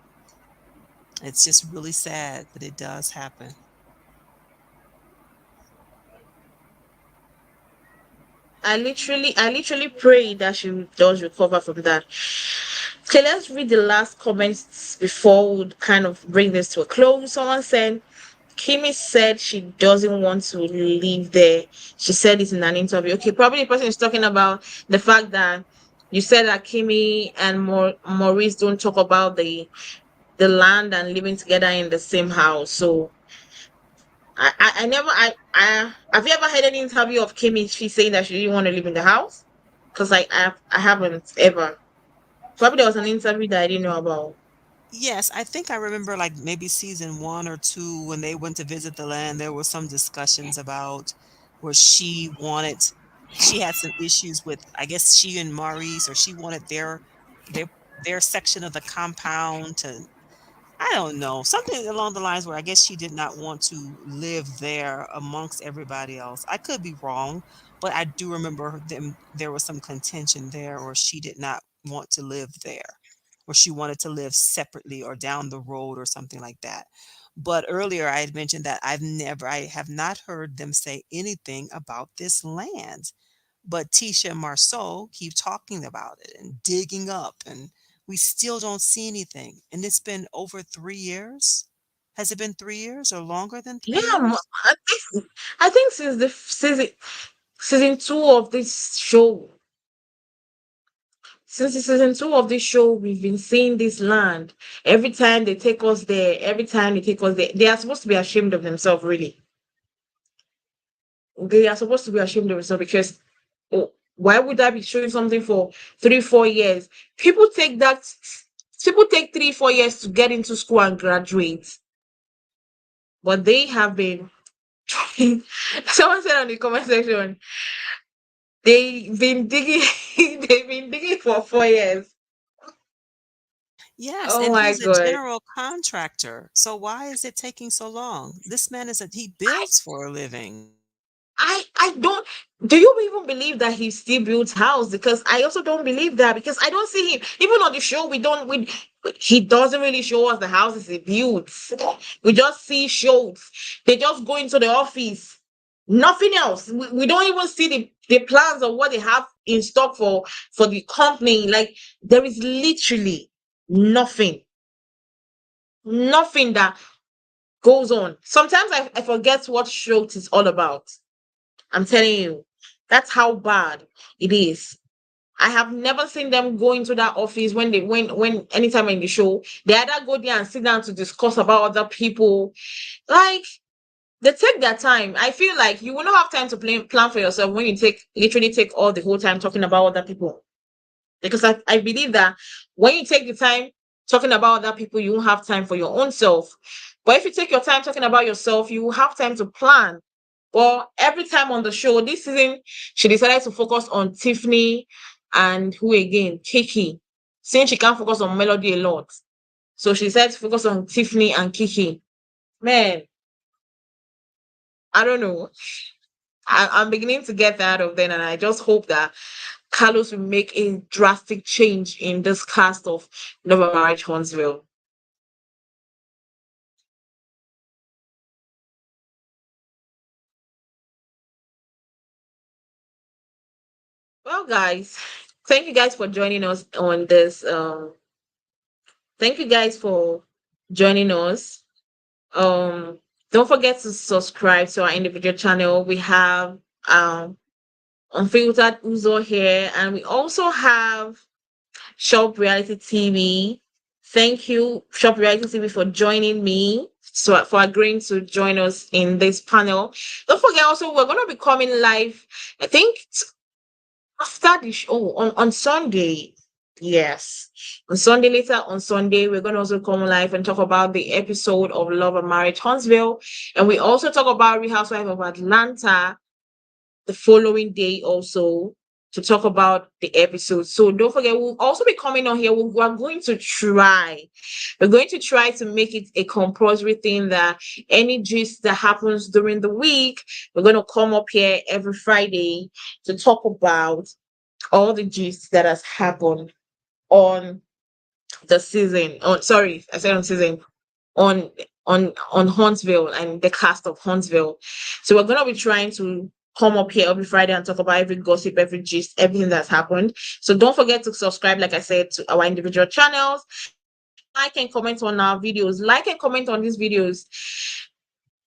It's just really sad, but it does happen. I literally pray that she does recover from that. Okay, let's read the last comments before we kind of bring this to a close. Someone said Kimmy said she doesn't want to live there. She said it in an interview. Okay, probably the person is talking about the fact that you said that Kimmy and Maurice don't talk about the land and living together in the same house. So I never I have you ever heard any interview of Kimmy she saying that she didn't want to live in the house? Because I haven't ever. Probably there was an interview that I didn't know about. Yes, I think I remember like maybe season 1 or 2 when they went to visit the land, there were some discussions about where she had some issues with, I guess she and Maurice, or she wanted their their section of the compound to, I don't know, something along the lines where I guess she did not want to live there amongst everybody else. I could be wrong, but I do remember them there was some contention there, or she did not want to live there, or she wanted to live separately or down the road or something like that. But earlier I had mentioned that I have not heard them say anything about this land. But Tisha and Marceau keep talking about it and digging up, and we still don't see anything. And it's been over 3 years. Has it been 3 years or longer than Yeah, 3 years? I think since the season two of this show, since the season two of this show, we've been seeing this land. Every time they take us there, every time they take us there, they are supposed to be ashamed of themselves, really. They are supposed to be ashamed of themselves because oh, why would I be showing something for 3, 4 years? People take that, people take 3, 4 years to get into school and graduate, but they have been. Someone said on the comment section, they've been digging, they've been digging for 4 years. Yes, Oh and my he's a god. general contractor. So why is it taking so long? This man he I builds for a living. I don't, do you even believe that he still builds house? Because I also don't believe that because I don't see him. Even on the show, we he doesn't really show us the houses he builds. We just see shows. They just go into the office. Nothing else. We don't even see the plans of what they have in stock for the company. Like there is literally nothing. Nothing that goes on. Sometimes I forget what show it is all about. I'm telling you, that's how bad it is. I have never seen them go into that office when anytime in the show, they either go there and sit down to discuss about other people. Like they take their time. I feel like you will not have time to plan for yourself when you literally take all the whole time talking about other people. Because I believe that when you take the time talking about other people, you won't have time for your own self. But if you take your time talking about yourself, you will have time to plan. Well, every time on the show, this season, she decided to focus on Tiffany and who again? Kiki. Since she can't focus on Melody a lot. So she decided to focus on Tiffany and Kiki. Man, I don't know. I'm beginning to get tired of them, and I just hope that Carlos will make a drastic change in this cast of Love and Marriage Huntsville. Well, guys, thank you guys for joining us on this. Thank you guys for joining us. Um, don't forget to subscribe to our individual channel. We have Unfiltered Uzo here, and we also have Shop Reality TV. Thank you, Shop Reality TV, for joining me. So for agreeing to join us in this panel. Don't forget also we're gonna be coming live. I think after the show on Sunday. Yes. On Sunday, later on Sunday, we're going to also come live and talk about the episode of Love and Marriage Huntsville. And we also talk about Real Housewives of Atlanta the following day also to talk about the episode. So don't forget, we'll also be coming on here. We're going to try. We're going to try to make it a compulsory thing that any gist that happens during the week, we're going to come up here every Friday to talk about all the gist that has happened on the season. On sorry, I said on season on Huntsville and the cast of Huntsville. So we're gonna be trying to come up here every Friday and talk about every gossip, every gist, everything that's happened. So don't forget to subscribe, like I said, to our individual channels. Like and comment on our videos. Like and comment on these videos.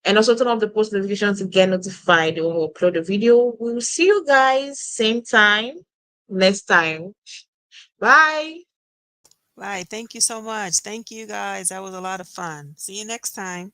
And also turn off the post notifications to get notified when we upload a video. We'll see you guys same time next time. Bye. Right. Thank you so much. Thank you guys. That was a lot of fun. See you next time.